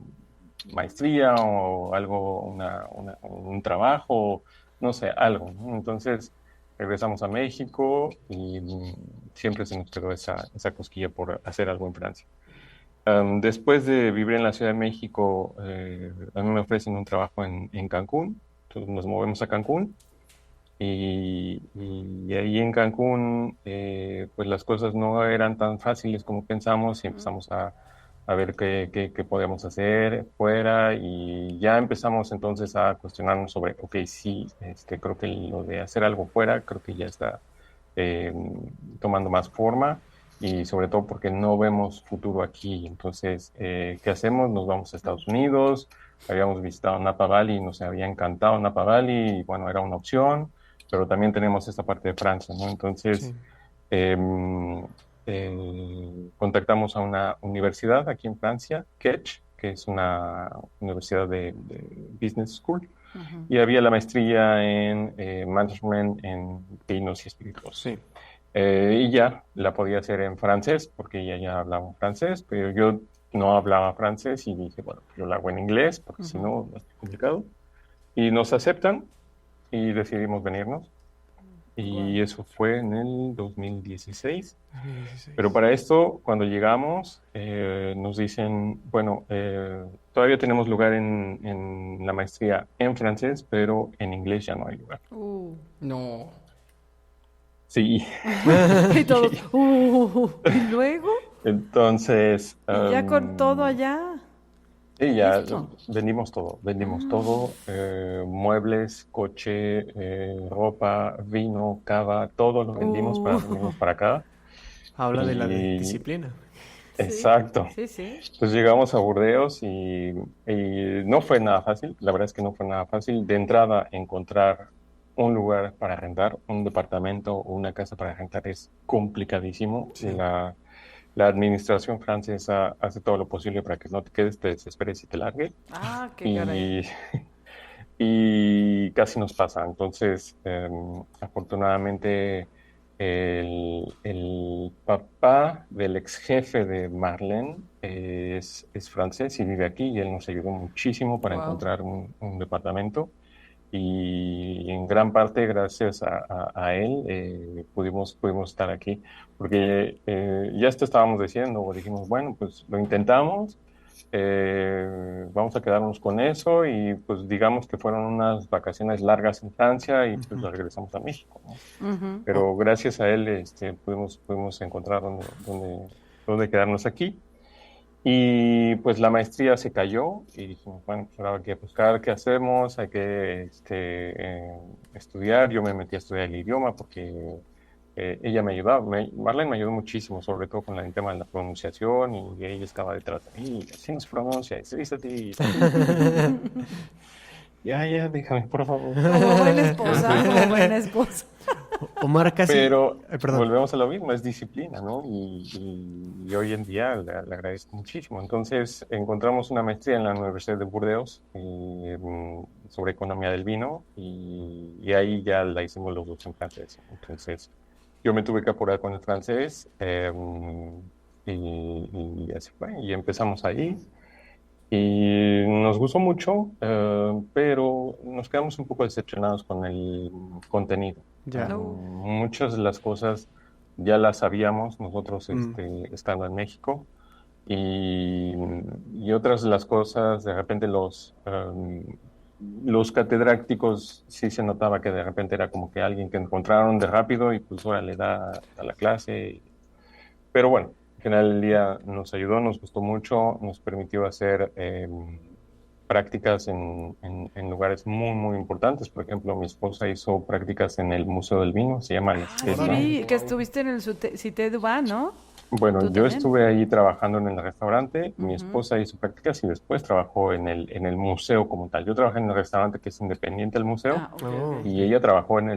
maestría o algo, un trabajo, no sé, algo, ¿no? Entonces regresamos a México y siempre se nos quedó esa cosquilla por hacer algo en Francia. Después de vivir en la Ciudad de México, a mí me ofrecen un trabajo en Cancún, entonces nos movemos a Cancún y ahí en Cancún pues las cosas no eran tan fáciles como pensamos y empezamos a ver qué podíamos hacer fuera y ya empezamos entonces a cuestionarnos sobre, ok, sí, creo que lo de hacer algo fuera, creo que ya está eh, tomando más forma y sobre todo porque no vemos futuro aquí. Entonces, ¿qué hacemos? Nos vamos a Estados Unidos, habíamos visitado Napa Valley, nos había encantado Napa Valley y bueno, era una opción, pero también tenemos esta parte de Francia, ¿no? Entonces, Sí. Contactamos a una universidad aquí en Francia, Ketch, que es una universidad de Business School, y había la maestría en Management en Vinos y Espíritus. Sí. Y ya la podía hacer en francés, porque ella ya hablaba francés, pero yo no hablaba francés y dije, bueno, yo la hago en inglés, porque si no, es complicado. Y nos aceptan y decidimos venirnos. Y eso fue en el 2016. 2016. Pero para esto, cuando llegamos, nos dicen, bueno, todavía tenemos lugar en la maestría en francés, pero en inglés ya no hay lugar. No. Sí. Y todos, ¿y luego? Entonces... ¿Y ya con todo allá? Sí, ya ¿Listo? vendimos todo, muebles, coche, ropa, vino, cava, todo lo vendimos para venirnos para acá. Habla de la Y- disciplina. Exacto. Sí, sí. Pues llegamos a Burdeos y no fue nada fácil, la verdad es que no fue nada fácil. De entrada, encontrar un lugar para rentar, un departamento o una casa para rentar es complicadísimo. Sí. La administración francesa hace todo lo posible para que no te quedes, te desesperes y te largue. Ah, qué caray. Y casi nos pasa. Entonces, afortunadamente, el papá del ex jefe de Marlene es francés y vive aquí y él nos ayudó muchísimo para Wow. encontrar un departamento. Y en gran parte gracias a él pudimos estar aquí, porque ya esto estábamos diciendo, dijimos, bueno, pues lo intentamos, vamos a quedarnos con eso y pues digamos que fueron unas vacaciones largas en Francia y pues regresamos a México, ¿no? Pero gracias a él pudimos encontrar dónde quedarnos aquí. Y pues la maestría se cayó y dijimos, bueno, pues ahora hay que buscar qué hacemos, hay que estudiar. Yo me metí a estudiar el idioma porque ella me ayudaba, Marlene me ayudó muchísimo, sobre todo con el tema de la pronunciación y ella estaba detrás de mí, así no se pronuncia, se dice así. Ya, déjame, por favor. Como buena esposa, como buena esposa. Omar casi... Pero perdón. volvemos a lo mismo, es disciplina, ¿no? Y hoy en día le agradezco muchísimo. Entonces encontramos una maestría en la Universidad de Burdeos sobre economía del vino y ahí ya la hicimos los dos en francés. Entonces yo me tuve que apurar con el francés y así fue. Y empezamos ahí. Y nos gustó mucho, pero nos quedamos un poco decepcionados con el contenido. Ya. No. Muchas de las cosas ya las sabíamos nosotros estando en México y otras de las cosas, de repente los catedráticos sí se notaba que de repente era como que alguien que encontraron de rápido y pues ahora le da a la clase. Pero bueno, Al final del día nos ayudó, nos gustó mucho, nos permitió hacer prácticas en lugares muy, muy importantes. Por ejemplo, mi esposa hizo prácticas en el Museo del Vino, se llama el Sí, vi que estuviste en el Cité Dubán, ¿no? Bueno, yo también? estuve ahí trabajando en el restaurante, mi esposa hizo prácticas y después trabajó en el museo como tal. Yo trabajé en el restaurante que es independiente del museo y ella trabajó en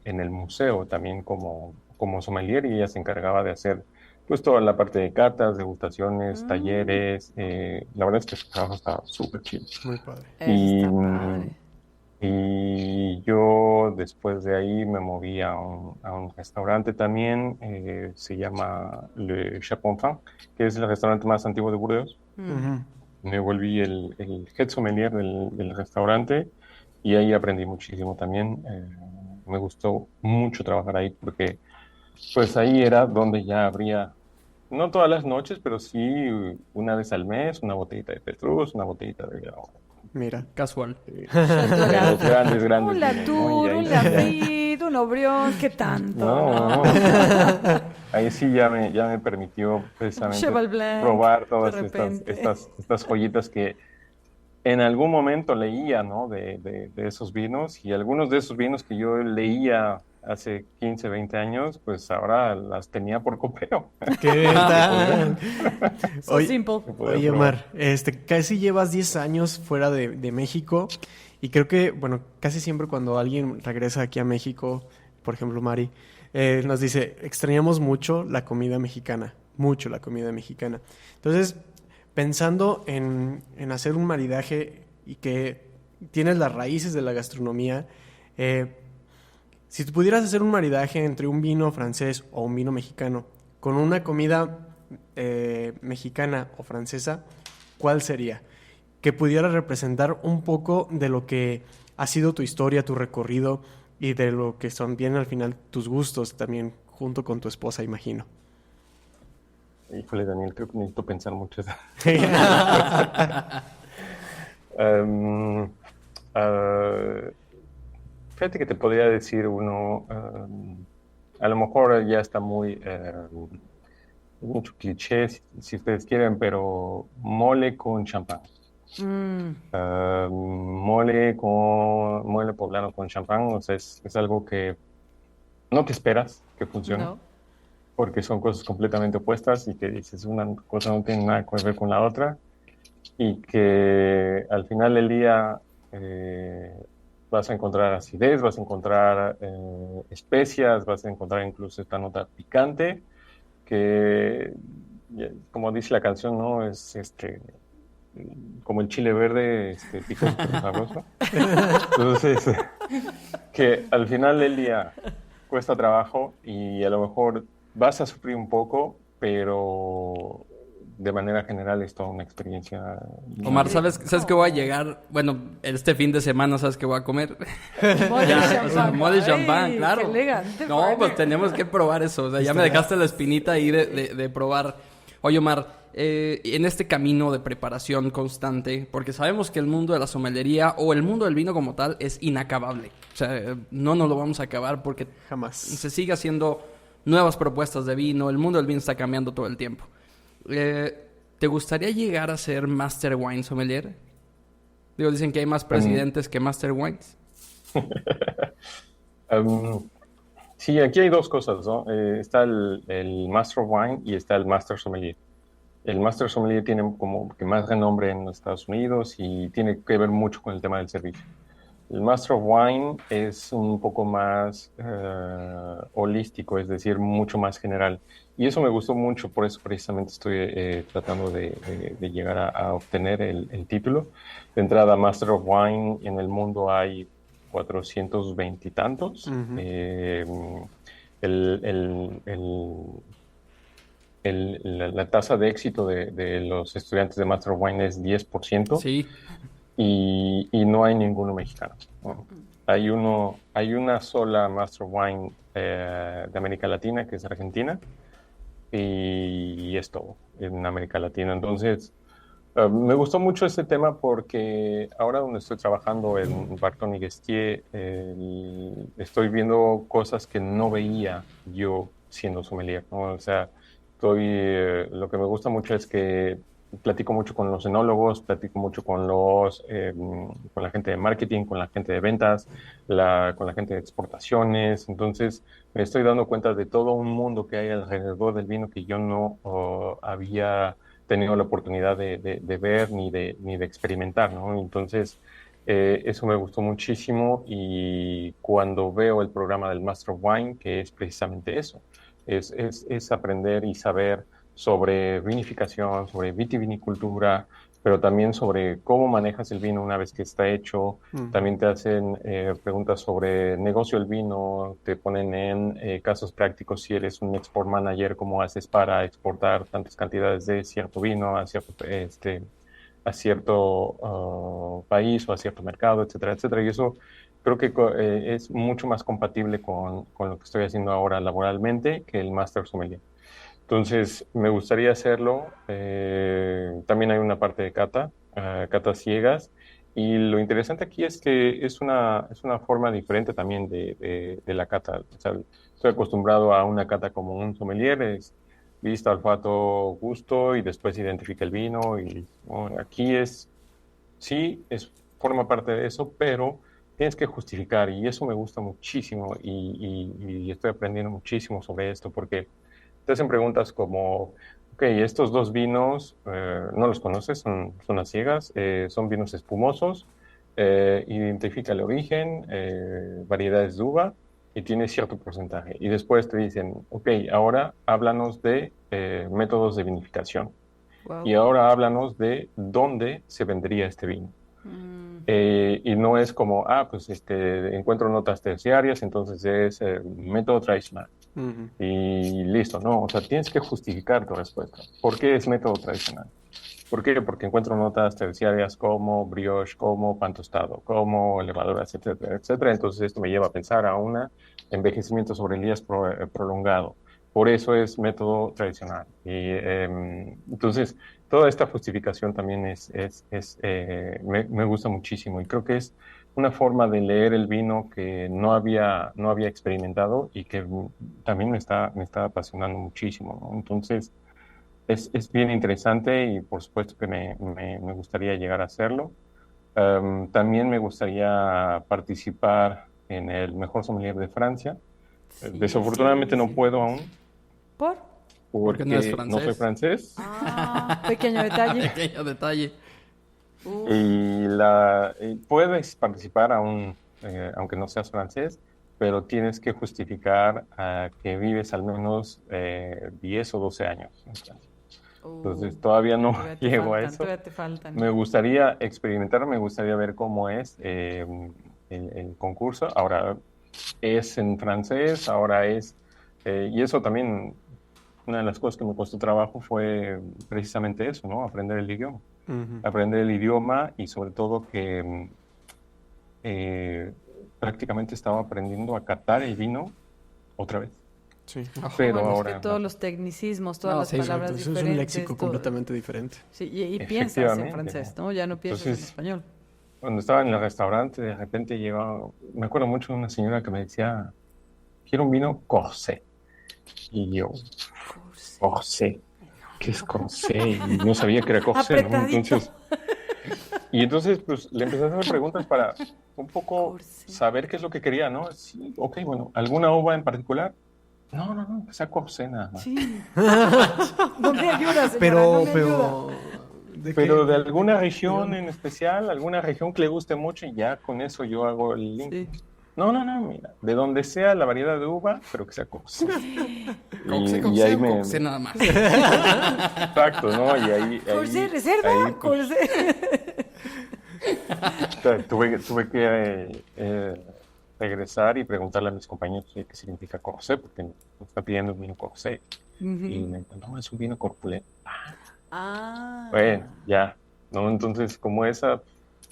el museo también como sommelier y ella se encargaba de hacer pues toda la parte de cartas, degustaciones, talleres. La verdad es que su trabajo estaba súper chido. Muy padre. Y, Está padre. y yo después de ahí me moví a un restaurante también, se llama Le Chapontin, que es el restaurante más antiguo de Burdeos. Ujú. Me volví el head sommelier del restaurante y ahí aprendí muchísimo también. Me gustó mucho trabajar ahí porque pues ahí era donde ya habría, no todas las noches, pero sí una vez al mes, una botellita de Petrus, una botellita de vino. Mira. Casual. De los grandes Un vinos, ¿no? Latour, Y ahí un sí- Lafite, un Obrión, ¿qué tanto? No, ahí sí ya me permitió precisamente Cheval Blanc, probar todas de repente. estas joyitas que en algún momento leía, ¿no? De esos vinos y algunos de esos vinos que yo leía hace 15, 20 años, pues ahora las tenía por copeo. ¿Qué tal? So simple. Oye, Omar, casi llevas 10 años fuera de México y creo que, bueno, casi siempre cuando alguien regresa aquí a México, por ejemplo, Mari, nos dice, extrañamos mucho la comida mexicana, mucho la comida mexicana. Entonces, pensando en hacer un maridaje y que tienes las raíces de la gastronomía, si tú pudieras hacer un maridaje entre un vino francés o un vino mexicano con una comida mexicana o francesa, ¿cuál sería? Que pudiera representar un poco de lo que ha sido tu historia, tu recorrido y de lo que son bien al final tus gustos también junto con tu esposa, imagino. Híjole, Daniel, creo que necesito pensar mucho. Fíjate que te podría decir uno, a lo mejor ya está muy, mucho cliché si ustedes quieren, pero mole con champán. Mole poblano con champán, o sea, es algo que no te esperas que funcione, No. porque son cosas completamente opuestas y que dices una cosa no tiene nada que ver con la otra y que al final del día vas a encontrar acidez, vas a encontrar especias, vas a encontrar incluso esta nota picante que, como dice la canción, ¿no? Es como el chile verde, picoso pero sabroso. Entonces, que al final del día cuesta trabajo y a lo mejor vas a sufrir un poco, pero de manera general es toda una experiencia. Omar, ¿sabes que voy a llegar? Bueno, este fin de semana, ¿sabes qué voy a comer? Mole Ya, champán. o sea, mole champán, Ay, claro. qué elegante, No, partner. pues tenemos que probar eso. O sea, ya me dejaste la espinita ahí de probar. Oye, Omar, en este camino de preparación constante, porque sabemos que el mundo de la sommelería o el mundo del vino como tal es inacabable. O sea, no nos lo vamos a acabar porque Jamás. se sigue haciendo nuevas propuestas de vino. El mundo del vino está cambiando todo el tiempo. ¿Te gustaría llegar a ser Master Wine Sommelier? Digo, dicen que hay más presidentes que Master Wines. Sí, aquí hay dos cosas, ¿no? Está el Master of Wine y está el Master Sommelier. El Master Sommelier tiene como que más renombre en los Estados Unidos y tiene que ver mucho con el tema del servicio. El Master of Wine es un poco más holístico, es decir, mucho más general. Y eso me gustó mucho, por eso precisamente estoy tratando de llegar a obtener el título. De entrada, Master of Wine en el mundo hay 420 y tantos. La tasa de éxito de los estudiantes de Master of Wine es 10%. Sí. Y no hay ninguno mexicano, ¿no? Hay una sola Master of Wine de América Latina, que es Argentina, y es todo en América Latina. Entonces, me gustó mucho este tema porque ahora donde estoy trabajando en Barton y Guestier, estoy viendo cosas que no veía yo siendo sommelier, ¿no? O sea, lo que me gusta mucho es que platico mucho con los enólogos, platico mucho con con la gente de marketing, con la gente de ventas, con la gente de exportaciones. Entonces, me estoy dando cuenta de todo un mundo que hay alrededor del vino que yo no había tenido la oportunidad de ver ni de experimentar, ¿no? Entonces, eso me gustó muchísimo, y cuando veo el programa del Master of Wine, que es precisamente eso, es aprender y saber sobre vinificación, sobre vitivinicultura, pero también sobre cómo manejas el vino una vez que está hecho. También te hacen preguntas sobre negocio del vino, te ponen en casos prácticos si eres un export manager, cómo haces para exportar tantas cantidades de cierto vino a cierto país o a cierto mercado, etcétera, etcétera. Y eso creo que es mucho más compatible con lo que estoy haciendo ahora laboralmente que el Master Sommelier. Entonces, me gustaría hacerlo. También hay una parte de catas ciegas. Y lo interesante aquí es que es una forma diferente también de la cata. O sea, estoy acostumbrado a una cata como un sommelier, es vista, olfato, gusto, y después identifica el vino. Y bueno, aquí forma parte de eso, pero tienes que justificar, y eso me gusta muchísimo, y estoy aprendiendo muchísimo sobre esto, porque te hacen preguntas como, ok, estos dos vinos, no los conoces, son a ciegas, son vinos espumosos, identifica el origen, variedades de uva, y tiene cierto porcentaje. Y después te dicen, ok, ahora háblanos de métodos de vinificación. Wow. Y ahora háblanos de dónde se vendería este vino. Y no es como, pues encuentro notas terciarias, entonces es método tradicional. Y listo, no, o sea, tienes que justificar tu respuesta. ¿Por qué es método tradicional? ¿Por qué? Porque encuentro notas terciarias como brioche, como pan tostado, como levaduras, etcétera, etcétera. Entonces esto me lleva a pensar a un envejecimiento sobre el prolongado. Por eso es método tradicional. Y entonces toda esta justificación también me gusta muchísimo, y creo que es una forma de leer el vino que no había experimentado, y que también me está apasionando muchísimo, ¿no? Entonces, es bien interesante, y por supuesto que me gustaría llegar a hacerlo. También me gustaría participar en el Mejor Sommelier de Francia. Sí, desafortunadamente no puedo aún. Porque no es francés. No soy francés. Pequeño detalle. Pequeño detalle. Y puedes participar aún, aunque no seas francés, pero tienes que justificar que vives al menos 10 o 12 años en Francia. Entonces todavía no llego a eso. Todavía te faltan. Me gustaría experimentar, me gustaría ver cómo es el concurso. Ahora es en francés, y eso también, una de las cosas que me costó trabajo fue precisamente eso, ¿no? Aprender el idioma. Aprender el idioma, y sobre todo que prácticamente estaba aprendiendo a catar el vino otra vez. Sí. Pero bueno, ahora es que todos los tecnicismos, todas las palabras diferentes. Es un léxico completamente diferente. Sí, y piensas en francés, ¿no? Ya no piensas en español. Cuando estaba en el restaurante, de repente me acuerdo mucho de una señora que me decía, quiero un vino corsé. Y yo, corsé, ¿qué es corsé? Y no sabía que era corsé, ¿no? Entonces, pues, le empecé a hacer preguntas para un poco saber qué es lo que quería, ¿no? Sí, ok, bueno, ¿alguna uva en particular? No, que sea corsé nada más. Sí. ¿Dónde ayudas, señora? Pero de alguna región en especial, alguna región que le guste mucho, y ya con eso yo hago el link. Sí. No, mira, de donde sea la variedad de uva, pero que sea corsé. Corsé nada más. Exacto, ¿no? Y ahí corsé, reserva, corsé. Tuve que regresar y preguntarle a mis compañeros qué significa corsé, porque me está pidiendo un vino corsé. Y me dijo, no, es un vino corpulento. Bueno, ya, ¿no? Entonces, como esa,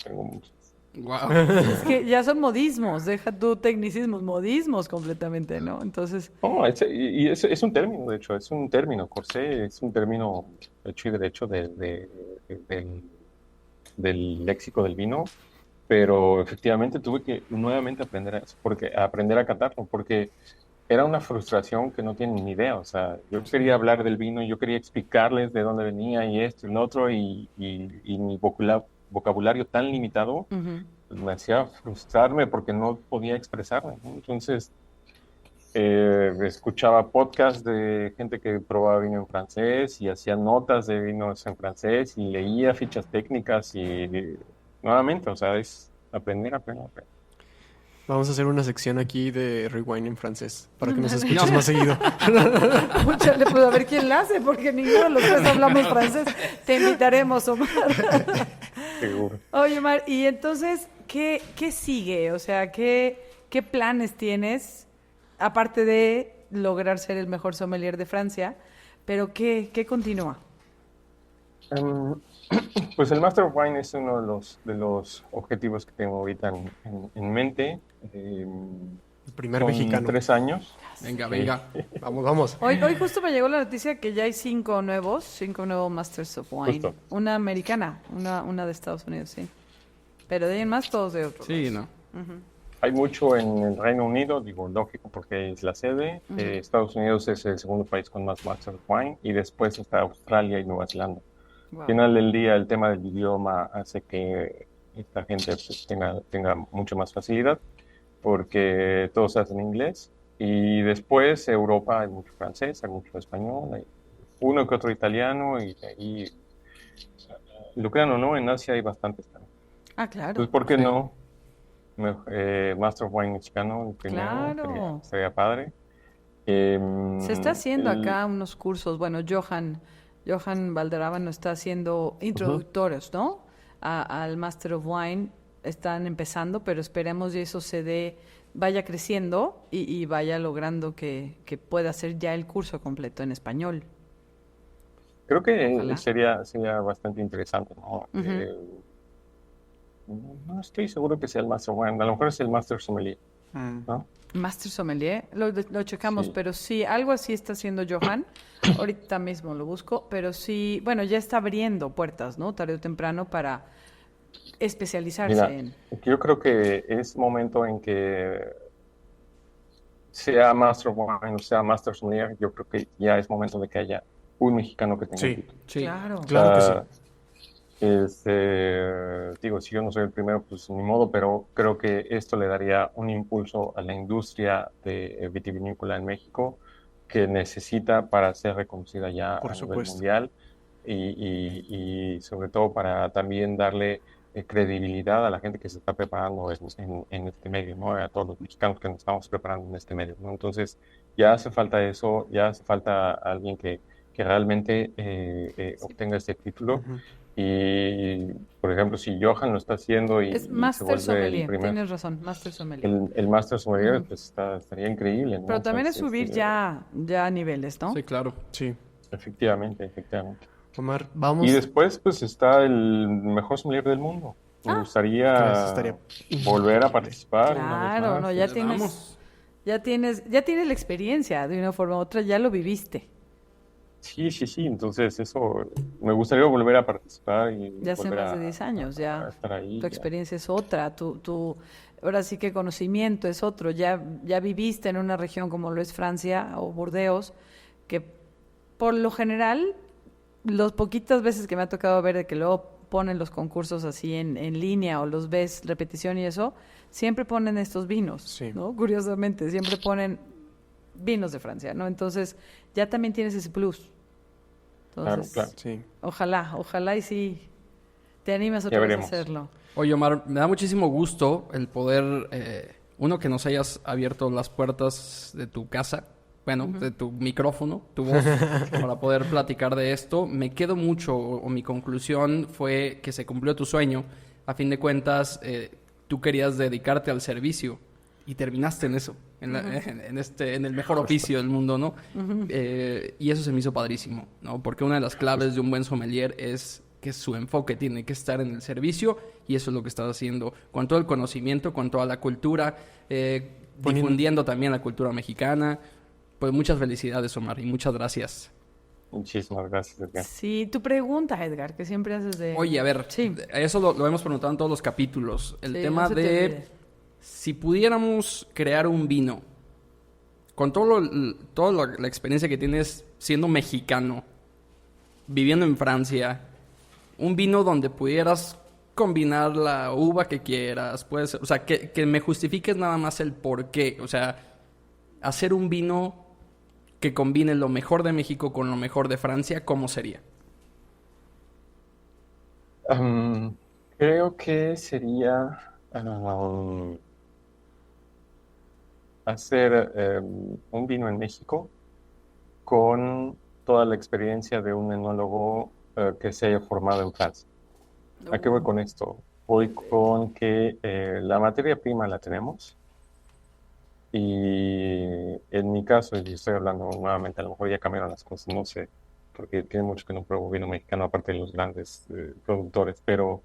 tengo muchas. Wow. Es que ya son modismos, deja tu tecnicismos, modismos completamente, ¿no? Entonces... es un término, de hecho, es un término, corsé es un término hecho y derecho del léxico del vino, pero efectivamente tuve que nuevamente aprender a catarlo, porque era una frustración que no tienen ni idea. O sea, yo quería hablar del vino, yo quería explicarles de dónde venía y esto y lo otro, y mi vocabulario tan limitado pues, me hacía frustrarme porque no podía expresarme, ¿no? Entonces, escuchaba podcasts de gente que probaba vino en francés y hacía notas de vinos en francés y leía fichas técnicas y nuevamente, o sea, es aprender. Vamos a hacer una sección aquí de Rewind en francés para que nos escuches más seguido. Escúchale, pues a ver quién la hace, porque ninguno de los tres hablamos francés. Te invitaremos, Omar. Seguro. Oye, Omar, y entonces, ¿qué sigue? O sea, ¿qué planes tienes? Aparte de lograr ser el mejor sommelier de Francia, pero ¿qué continúa? Pues el Master of Wine es uno de los objetivos que tengo ahorita en mente. El primer son mexicano. 3 años. Venga. Vamos. Hoy justo me llegó la noticia que ya hay 5 nuevos Masters of Wine. Justo. Una americana, una de Estados Unidos, sí. Pero de ahí en más todos de otros. Sí, ¿no? Hay mucho en el Reino Unido, digo, lógico, porque es la sede. Estados Unidos es el segundo país con más Master of Wine, y después está Australia y Nueva Zelanda. Wow. Al final del día, el tema del idioma hace que esta gente pues, tenga mucha más facilidad, porque todo se hace en inglés. Y después, Europa, hay mucho francés, hay mucho español, hay uno que otro italiano, y lo crean o no, en Asia hay bastantes también. Ah, claro. Entonces, ¿por qué no? Master of Wine mexicano, el primero, Claro. sería padre. Se está haciendo acá unos cursos. Bueno, Johan Valderrama nos está haciendo introductores, ¿no? Al Master of Wine. Están empezando, pero esperemos que eso vaya creciendo y vaya logrando que pueda ser ya el curso completo en español. Creo que Ojalá. sería bastante interesante, ¿no? No estoy seguro que sea el Master Wine, a lo mejor es el Master Sommelier, ¿no? Master Sommelier, lo checamos, Sí. pero sí, algo así está haciendo Johan. Ahorita mismo lo busco, pero sí, bueno, ya está abriendo puertas, ¿no? Tarde o temprano para especializarse Mira, en... yo creo que es momento en que sea Master Wine o sea Master Sommelier, yo creo que ya es momento de que haya un mexicano que tenga Sí. el título. Sí. Claro. Claro que sí. Digo, si yo no soy el primero, pues ni modo, pero creo que esto le daría un impulso a la industria de vitivinícola en México que necesita para ser reconocida ya Por a nivel supuesto. mundial y sobre todo para también darle credibilidad a la gente que se está preparando en este medio, ¿no? A todos los mexicanos que nos estamos preparando en este medio, ¿no? Entonces, ya hace falta eso, ya hace falta alguien que realmente obtenga este título. Y, por ejemplo, si Johan lo está haciendo y Es se Master vuelve Sommelier, el primer, tienes razón, Master Sommelier. el Master Sommelier, pues estaría increíble, ¿no? Pero también es Entonces, subir ya a niveles, ¿no? Sí, claro. Sí. Efectivamente. Omar, vamos. Y después, pues, está el mejor sommelier del mundo. Me gustaría Pues, estaría volver a participar una vez Claro, más. no, ya Vamos. tienes la experiencia de una forma u otra, ya lo viviste. Sí. Entonces, eso, me gustaría volver a participar y Ya hace volver más de 10 años, a ya estar ahí. tu experiencia es otra, ahora sí que conocimiento es otro, ya viviste en una región como lo es Francia o Burdeos, que por lo general, las poquitas veces que me ha tocado ver de que luego ponen los concursos así en línea o los ves repetición y eso, siempre ponen estos vinos, Sí. ¿no? Curiosamente, siempre ponen vinos de Francia, ¿no? Entonces, ya también tienes ese plus. Entonces, Claro. Sí. ojalá y sí te animas otra Ya vez a veremos. hacerlo. Oye, Omar, me da muchísimo gusto el poder, uno, que nos hayas abierto las puertas de tu casa, bueno, de tu micrófono, tu voz, para poder platicar de esto. Me quedo mucho, o mi conclusión fue que se cumplió tu sueño. A fin de cuentas, tú querías dedicarte al servicio y terminaste en eso, en el mejor oficio del mundo, ¿no? Y eso se me hizo padrísimo, ¿no? Porque una de las claves de un buen sommelier es que su enfoque tiene que estar en el servicio, y eso es lo que estás haciendo con todo el conocimiento, con toda la cultura, difundiendo también la cultura mexicana. Pues muchas felicidades, Omar, y muchas gracias. Muchísimas gracias, Edgar. Sí, tu pregunta, Edgar, que siempre haces de... Oye, a ver, Sí. eso lo hemos preguntado en todos los capítulos. El Sí, tema no se te de olvide. si pudiéramos crear un vino con toda la experiencia que tienes siendo mexicano, viviendo en Francia, un vino donde pudieras combinar la uva que quieras, puede ser, o sea, que me justifiques nada más el por qué, o sea, hacer un vino que combine lo mejor de México con lo mejor de Francia, ¿cómo sería? Creo que sería hacer un vino en México con toda la experiencia de un enólogo que se haya formado en Francia. ¿A qué voy con esto? Voy con que la materia prima la tenemos y en mi caso, y estoy hablando nuevamente, a lo mejor ya cambiaron las cosas, no sé, porque tiene mucho que no pruebo vino mexicano, aparte de los grandes productores, pero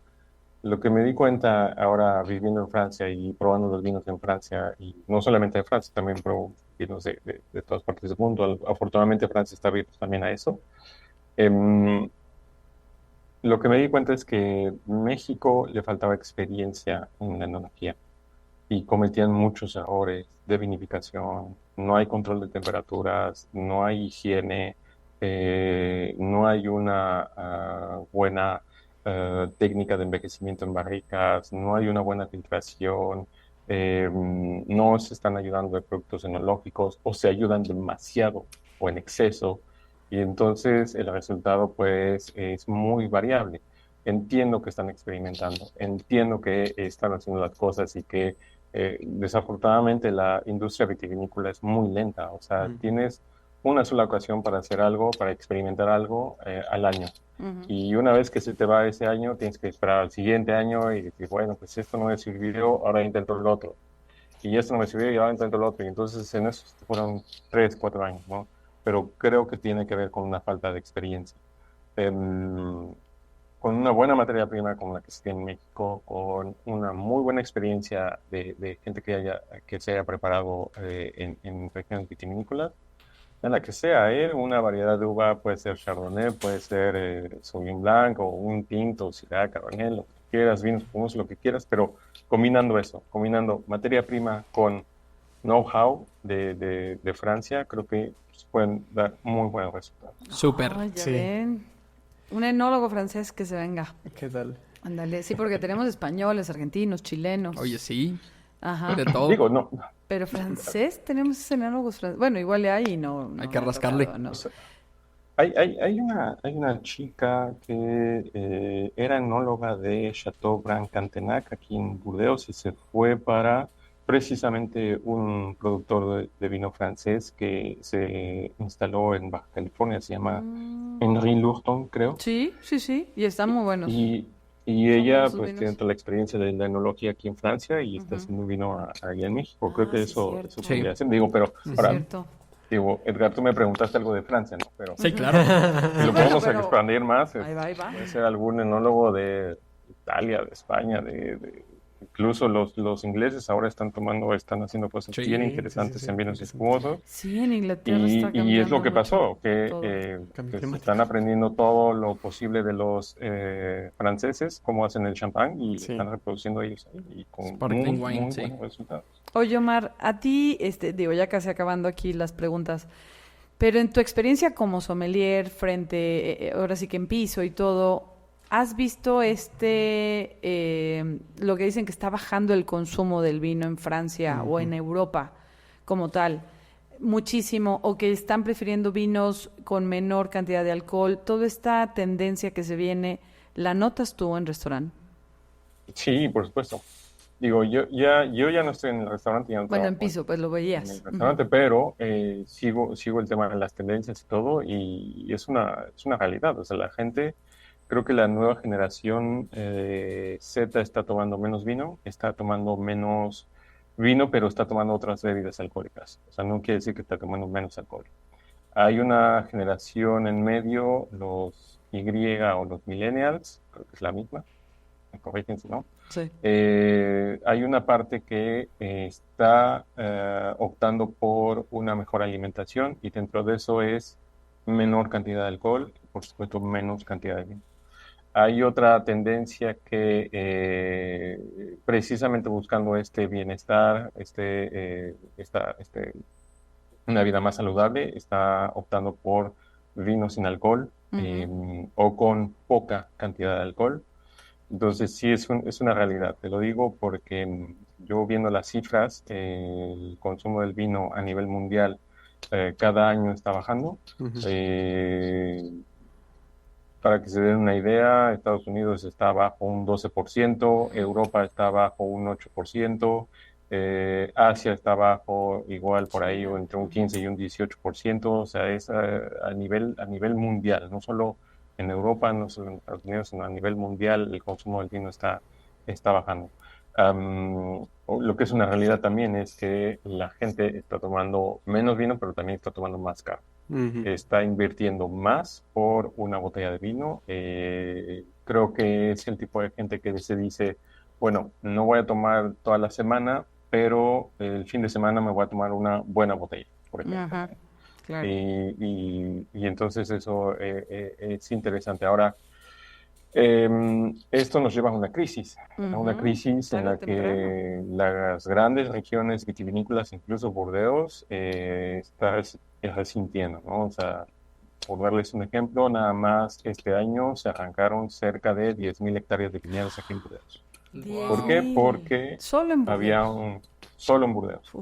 lo que me di cuenta ahora viviendo en Francia y probando los vinos en Francia, y no solamente en Francia, también pruebo vinos de todas partes del mundo. Afortunadamente Francia está abierta también a eso. Lo que me di cuenta es que México le faltaba experiencia en la enología y cometían muchos errores de vinificación. No hay control de temperaturas, no hay higiene, no hay una buena técnica de envejecimiento en barricas, no hay una buena filtración, no se están ayudando de productos enológicos o se ayudan demasiado o en exceso. Y entonces el resultado pues es muy variable. Entiendo que están experimentando, entiendo que están haciendo las cosas y que desafortunadamente la industria vitivinícola es muy lenta. O sea, tienes una sola ocasión para hacer algo, para experimentar algo al año. Y una vez que se te va ese año, tienes que esperar al siguiente año y decir, bueno, pues esto no me sirvió, ahora intento el otro. Y esto no me sirvió y ahora intento el otro. Y entonces en eso fueron 3, 4 años, ¿no? Pero creo que tiene que ver con una falta de experiencia. Con una buena materia prima como la que se tiene en México, con una muy buena experiencia de gente que se haya preparado en regiones vitivinícolas, en la que sea, una variedad de uva, puede ser Chardonnay, puede ser Sauvignon Blanc, o un tinto, Syrah, Cabernet, lo que quieras, vinos espumosos, lo que quieras, pero combinando eso, combinando materia prima con know-how de Francia, creo que pueden dar muy buenos resultados. Súper. Oh, ya ven. Un enólogo francés que se venga. ¿Qué tal? Ándale, sí, porque tenemos españoles, argentinos, chilenos. Oye, sí. Ajá. De todo. Digo, no. Pero francés, tenemos enólogos franceses. Bueno, igual le hay y no hay que rascarle. Tocado, no. O sea, hay una chica que era enóloga de Chateau Branc Cantenac aquí en Burdeos y se fue para precisamente un productor de vino francés que se instaló en Baja California, se llama Henri Lurton, creo. Sí, y están muy buenos. Y ella pues tiene toda la experiencia de la enología aquí en Francia y está haciendo vino allá en México. Creo que eso podría ser. Digo, pero ahora, digo, Edgar, tú me preguntaste algo de Francia, ¿no? Pero sí, claro. Si lo podemos expandir más, ahí va. puede ser algún enólogo de Italia, de España, incluso los ingleses ahora están haciendo cosas bien interesantes en vinos espumosos. Sí, en Inglaterra está cambiando y es lo que mucho, pasó, que están aprendiendo todo lo posible de los franceses, cómo hacen el champán, y están reproduciendo ellos ahí, y con muy buenos resultados. Oye, Omar, a ti, digo, ya casi acabando aquí las preguntas, pero en tu experiencia como sommelier ahora sí que en piso y todo, ¿has visto lo que dicen que está bajando el consumo del vino en Francia o en Europa como tal? Muchísimo, o que están prefiriendo vinos con menor cantidad de alcohol. Toda esta tendencia que se viene, ¿la notas tú en restaurante? Sí, por supuesto. Digo, yo ya no estoy en el restaurante. Ya no bueno, en piso, pues lo veías. En el restaurante, pero sigo el tema de las tendencias y todo, y es una realidad. O sea, la gente, creo que la nueva generación Z está tomando menos vino, está tomando menos vino, pero está tomando otras bebidas alcohólicas. O sea, no quiere decir que está tomando menos alcohol. Hay una generación en medio, los Y o los millennials, creo que es la misma, me corrigen si no. Sí. Hay una parte que está optando por una mejor alimentación y dentro de eso es menor cantidad de alcohol y por supuesto menos cantidad de vino. Hay otra tendencia que precisamente buscando este bienestar, una vida más saludable, está optando por vino sin alcohol o con poca cantidad de alcohol. Entonces sí es una realidad, te lo digo porque yo viendo las cifras, el consumo del vino a nivel mundial cada año está bajando. Para que se den una idea, Estados Unidos está bajo un 12%, Europa está bajo un 8%, Asia está bajo igual por ahí o entre un 15 y un 18%, o sea, es a nivel mundial, no solo en Europa, no solo en Estados Unidos, sino a nivel mundial el consumo del vino está bajando. Lo que es una realidad también es que la gente está tomando menos vino, pero también está tomando más caro. Está invirtiendo más por una botella de vino. Creo que es el tipo de gente que se dice, bueno, no voy a tomar toda la semana, pero el fin de semana me voy a tomar una buena botella, por ejemplo. Ajá, claro. Y entonces eso es interesante. Ahora, esto nos lleva a una crisis en la que las grandes regiones vitivinícolas, incluso Burdeos, está resintiendo, ¿no? O sea, por darles un ejemplo, nada más este año se arrancaron cerca de 10.000 hectáreas de viñedos aquí en Burdeos. ¿Por qué? Porque solo en Burdeos. Solo en Burdeos.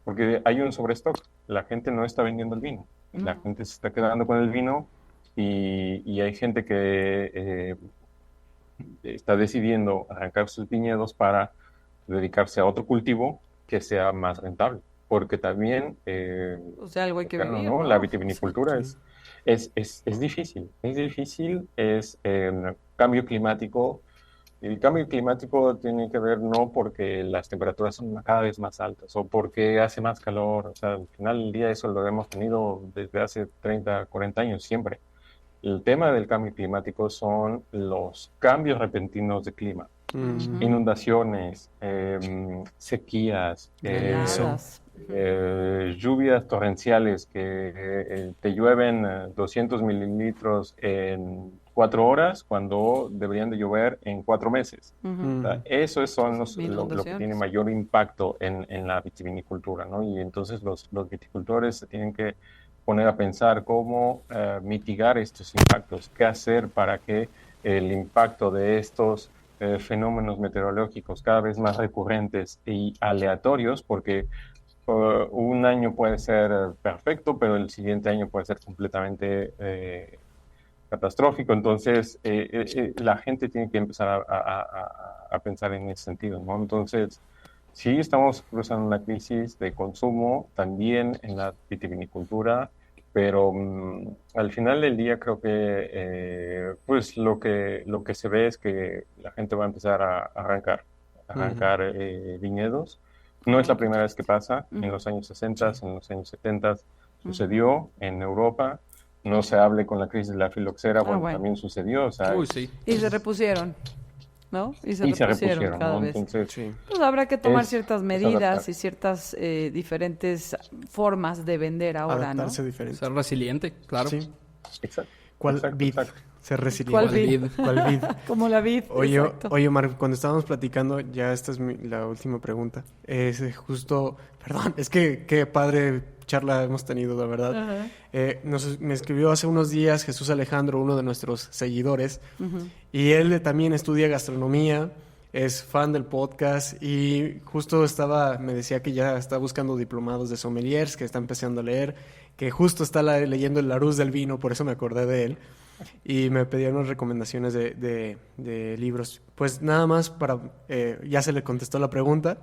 Porque hay un sobrestock. La gente no está vendiendo el vino. La gente se está quedando con el vino y hay gente que está decidiendo arrancar sus viñedos para dedicarse a otro cultivo que sea más rentable. Porque también, o sea, algo hay que vivir, ¿no? La vitivinicultura es difícil. Es difícil, es cambio climático. El cambio climático tiene que ver no porque las temperaturas son cada vez más altas o porque hace más calor. O sea, al final del día eso lo hemos tenido desde hace 30, 40 años siempre. El tema del cambio climático son los cambios repentinos de clima. Inundaciones, sequías, lluvias torrenciales que te llueven 200 mililitros en 4 horas cuando deberían de llover en 4 meses. O sea, eso son lo que tiene mayor impacto en la vitivinicultura, ¿no? Y entonces los viticultores se tienen que poner a pensar cómo mitigar estos impactos, qué hacer para que el impacto de estos fenómenos meteorológicos cada vez más recurrentes y aleatorios, porque un año puede ser perfecto, pero el siguiente año puede ser completamente catastrófico. Entonces, la gente tiene que empezar a pensar en ese sentido, ¿no? Entonces, sí estamos cruzando una crisis de consumo también en la vitivinicultura, pero al final del día creo que pues lo que se ve es que la gente va a empezar a arrancar viñedos. No es la primera vez que pasa. En los años 60, en los años 70 sucedió en Europa. No se hable con la crisis de la filoxera, bueno, también sucedió. O sea, sí. Y se repusieron, ¿no? Y se repusieron cada vez. Entonces, pues habrá que tomar ciertas medidas y ciertas diferentes formas de vender ahora, adaptarse ¿no? diferente. Ser resiliente, claro. Sí. exacto. ¿Cuál Exacto, vid? exacto. Ser resiliente. ¿Cuál vid? ¿Cuál vid? Como la vid. Oye, Omar, cuando estábamos platicando, ya esta es la última pregunta. Es justo, perdón, es que qué padre charla hemos tenido, la verdad. Me escribió hace unos días Jesús Alejandro, uno de nuestros seguidores, y él también estudia gastronomía, es fan del podcast y justo me decía que ya está buscando diplomados de sommeliers, que está empezando a leer, que justo está leyendo el Larousse del vino, por eso me acordé de él. Y me pedían unas recomendaciones de libros. Pues nada más para... ya se le contestó la pregunta,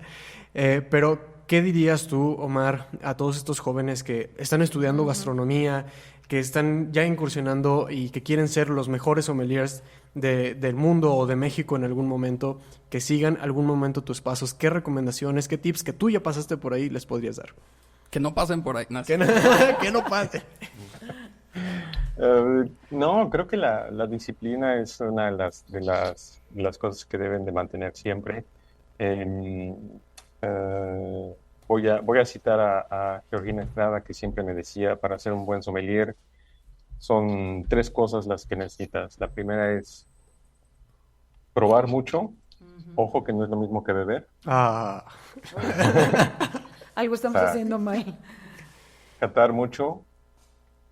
pero ¿qué dirías tú, Omar, a todos estos jóvenes que están estudiando gastronomía, que están ya incursionando y que quieren ser los mejores sommeliers del mundo o de México en algún momento, que sigan algún momento tus pasos? ¿Qué recomendaciones, qué tips que tú ya pasaste por ahí les podrías dar? Que no pasen por ahí. No, que no pasen. No, creo que la disciplina es una de las cosas que deben de mantener siempre. Voy a citar a Georgina Estrada, que siempre me decía, para ser un buen sommelier, son 3 cosas las que necesitas. La primera es probar mucho. Ojo, que no es lo mismo que beber. Algo estamos haciendo mal. catar mucho,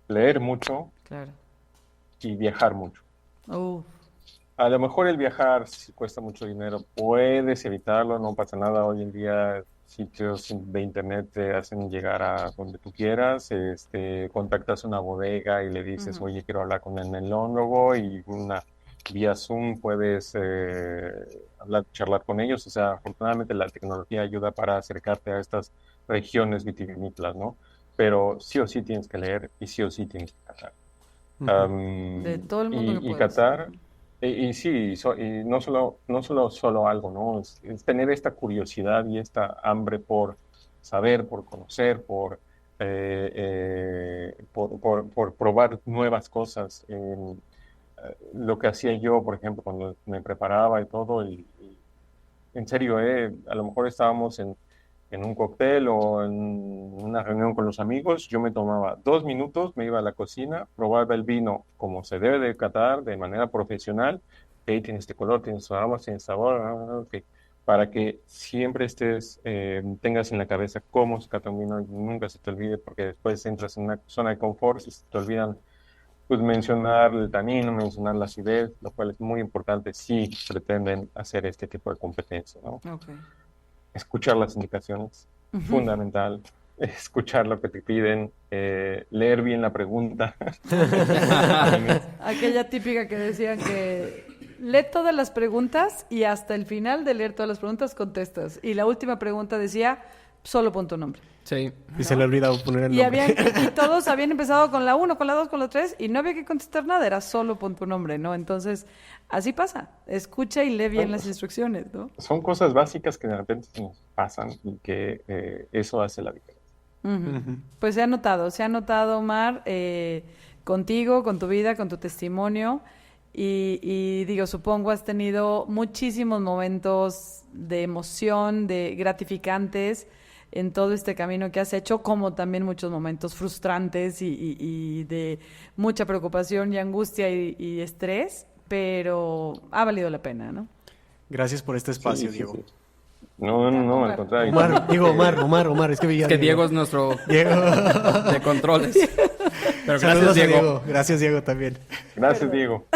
leer mucho Claro. y viajar mucho. A lo mejor el viajar, si cuesta mucho dinero, puedes evitarlo, no pasa nada. Hoy en día sitios de internet te hacen llegar a donde tú quieras. Contactas una bodega y le dices, oye, quiero hablar con el melólogo, y vía Zoom puedes charlar con ellos. O sea, afortunadamente la tecnología ayuda para acercarte a estas regiones vitivinícolas, ¿no? Pero sí o sí tienes que leer y sí o sí tienes que catar. De todo el mundo y catar, y sí, y no solo algo, ¿no? Es tener esta curiosidad y esta hambre por saber, por conocer, por probar nuevas cosas. Lo que hacía yo, por ejemplo, cuando me preparaba y todo, y en serio, a lo mejor estábamos en un cóctel o en una reunión con los amigos, yo me tomaba 2 minutos, me iba a la cocina, probaba el vino como se debe de catar, de manera profesional. Okay, tiene este color, tiene su aroma, tiene sabor, okay, para que siempre tengas en la cabeza cómo se cata un vino y nunca se te olvide, porque después entras en una zona de confort y se te olvidan, pues, mencionar el tanino, mencionar la acidez, lo cual es muy importante si pretenden hacer este tipo de competencia, ¿no? Okay. Escuchar las indicaciones, fundamental. Escuchar lo que te piden, leer bien la pregunta. Aquella típica que decían que lee todas las preguntas y hasta el final de leer todas las preguntas contestas. Y la última pregunta decía, solo pon tu nombre. Sí. Y se le ha olvidado poner el nombre. Y todos habían empezado con la 1, con la 2, con la 3 y no había que contestar nada, era solo pon tu nombre, ¿no? Entonces, así pasa. Escucha y lee bien las instrucciones, ¿no? Son cosas básicas que de repente se nos pasan y que eso hace la diferencia. Pues se ha notado, Omar, contigo, con tu vida, con tu testimonio. Y digo, supongo has tenido muchísimos momentos de emoción, de gratificantes en todo este camino que has hecho, como también muchos momentos frustrantes y de mucha preocupación y angustia y estrés, pero ha valido la pena, ¿no? Gracias por este espacio, Diego. Sí. No, al contrario. Omar, es que Diego es nuestro Diego de controles. Pero gracias, Diego. Gracias, Diego, también. Gracias, Diego.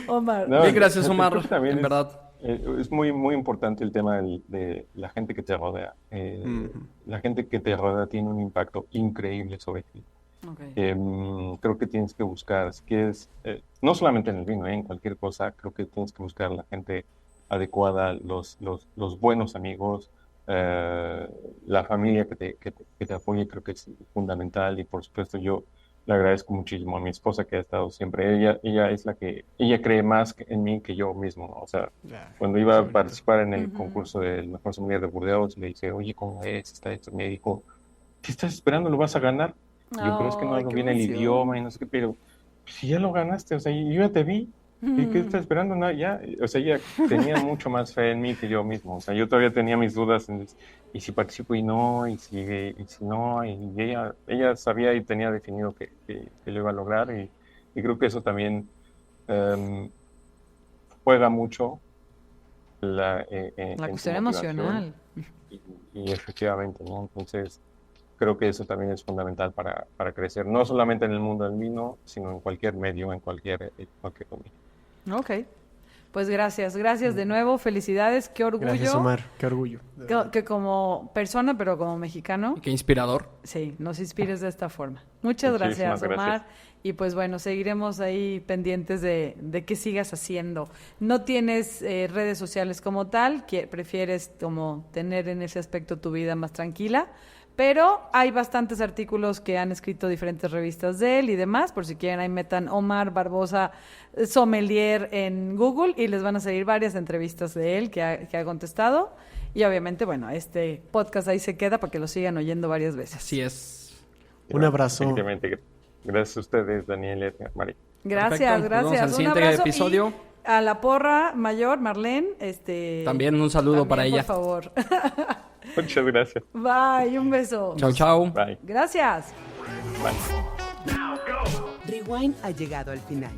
Omar. Bien, gracias, Omar, también en verdad. Es muy, muy importante el tema de la gente que te rodea. La gente que te rodea tiene un impacto increíble sobre ti. Okay. Creo que tienes que buscar, si quieres, no solamente en el vino, en cualquier cosa, creo que tienes que buscar la gente adecuada, los buenos amigos, la familia que te apoye, creo que es fundamental. Y por supuesto yo le agradezco muchísimo a mi esposa, que ha estado siempre. Ella es ella cree más en mí que yo mismo, ¿no? O sea, cuando iba a participar en el concurso del mejor sommelier de Burdeos, le dije, oye, ¿cómo es? Está esto. Me dijo, ¿qué estás esperando? ¿Lo vas a ganar? Y yo, pero es que no hablo bien el idioma y no sé qué, pero si ya lo ganaste, o sea, yo ya te vi. ¿Y qué estás esperando? No, ya, o sea, ella tenía mucho más fe en mí que yo mismo. O sea, yo todavía tenía mis dudas y si participo y si no, y ella sabía y tenía definido que lo iba a lograr, y creo que eso también juega mucho la cuestión emocional. Y efectivamente, ¿no? Entonces, creo que eso también es fundamental para crecer, no solamente en el mundo del vino, sino en cualquier medio, en cualquier dominio. Ok, pues gracias de nuevo, felicidades, qué orgullo. Gracias, Omar, qué orgullo. Que como persona, pero como mexicano. Qué inspirador. Sí, nos inspires de esta forma. Muchas gracias, Omar. Gracias. Y pues bueno, seguiremos ahí pendientes de qué sigas haciendo. No tienes redes sociales como tal, que prefieres como tener en ese aspecto tu vida más tranquila, pero hay bastantes artículos que han escrito diferentes revistas de él y demás, por si quieren ahí metan Omar Barbosa Sommelier en Google y les van a salir varias entrevistas de él que ha contestado, y obviamente, bueno, este podcast ahí se queda para que lo sigan oyendo varias veces. Así es. Un abrazo. Efectivamente. Gracias a ustedes, Daniel y Mari. Gracias. Nos vemos en el siguiente episodio. A la porra mayor, Marlene, también un saludo para ella. Por favor. Muchas gracias. Bye, un beso. Chao. Bye. Gracias. Bye. Rewind ha llegado al final.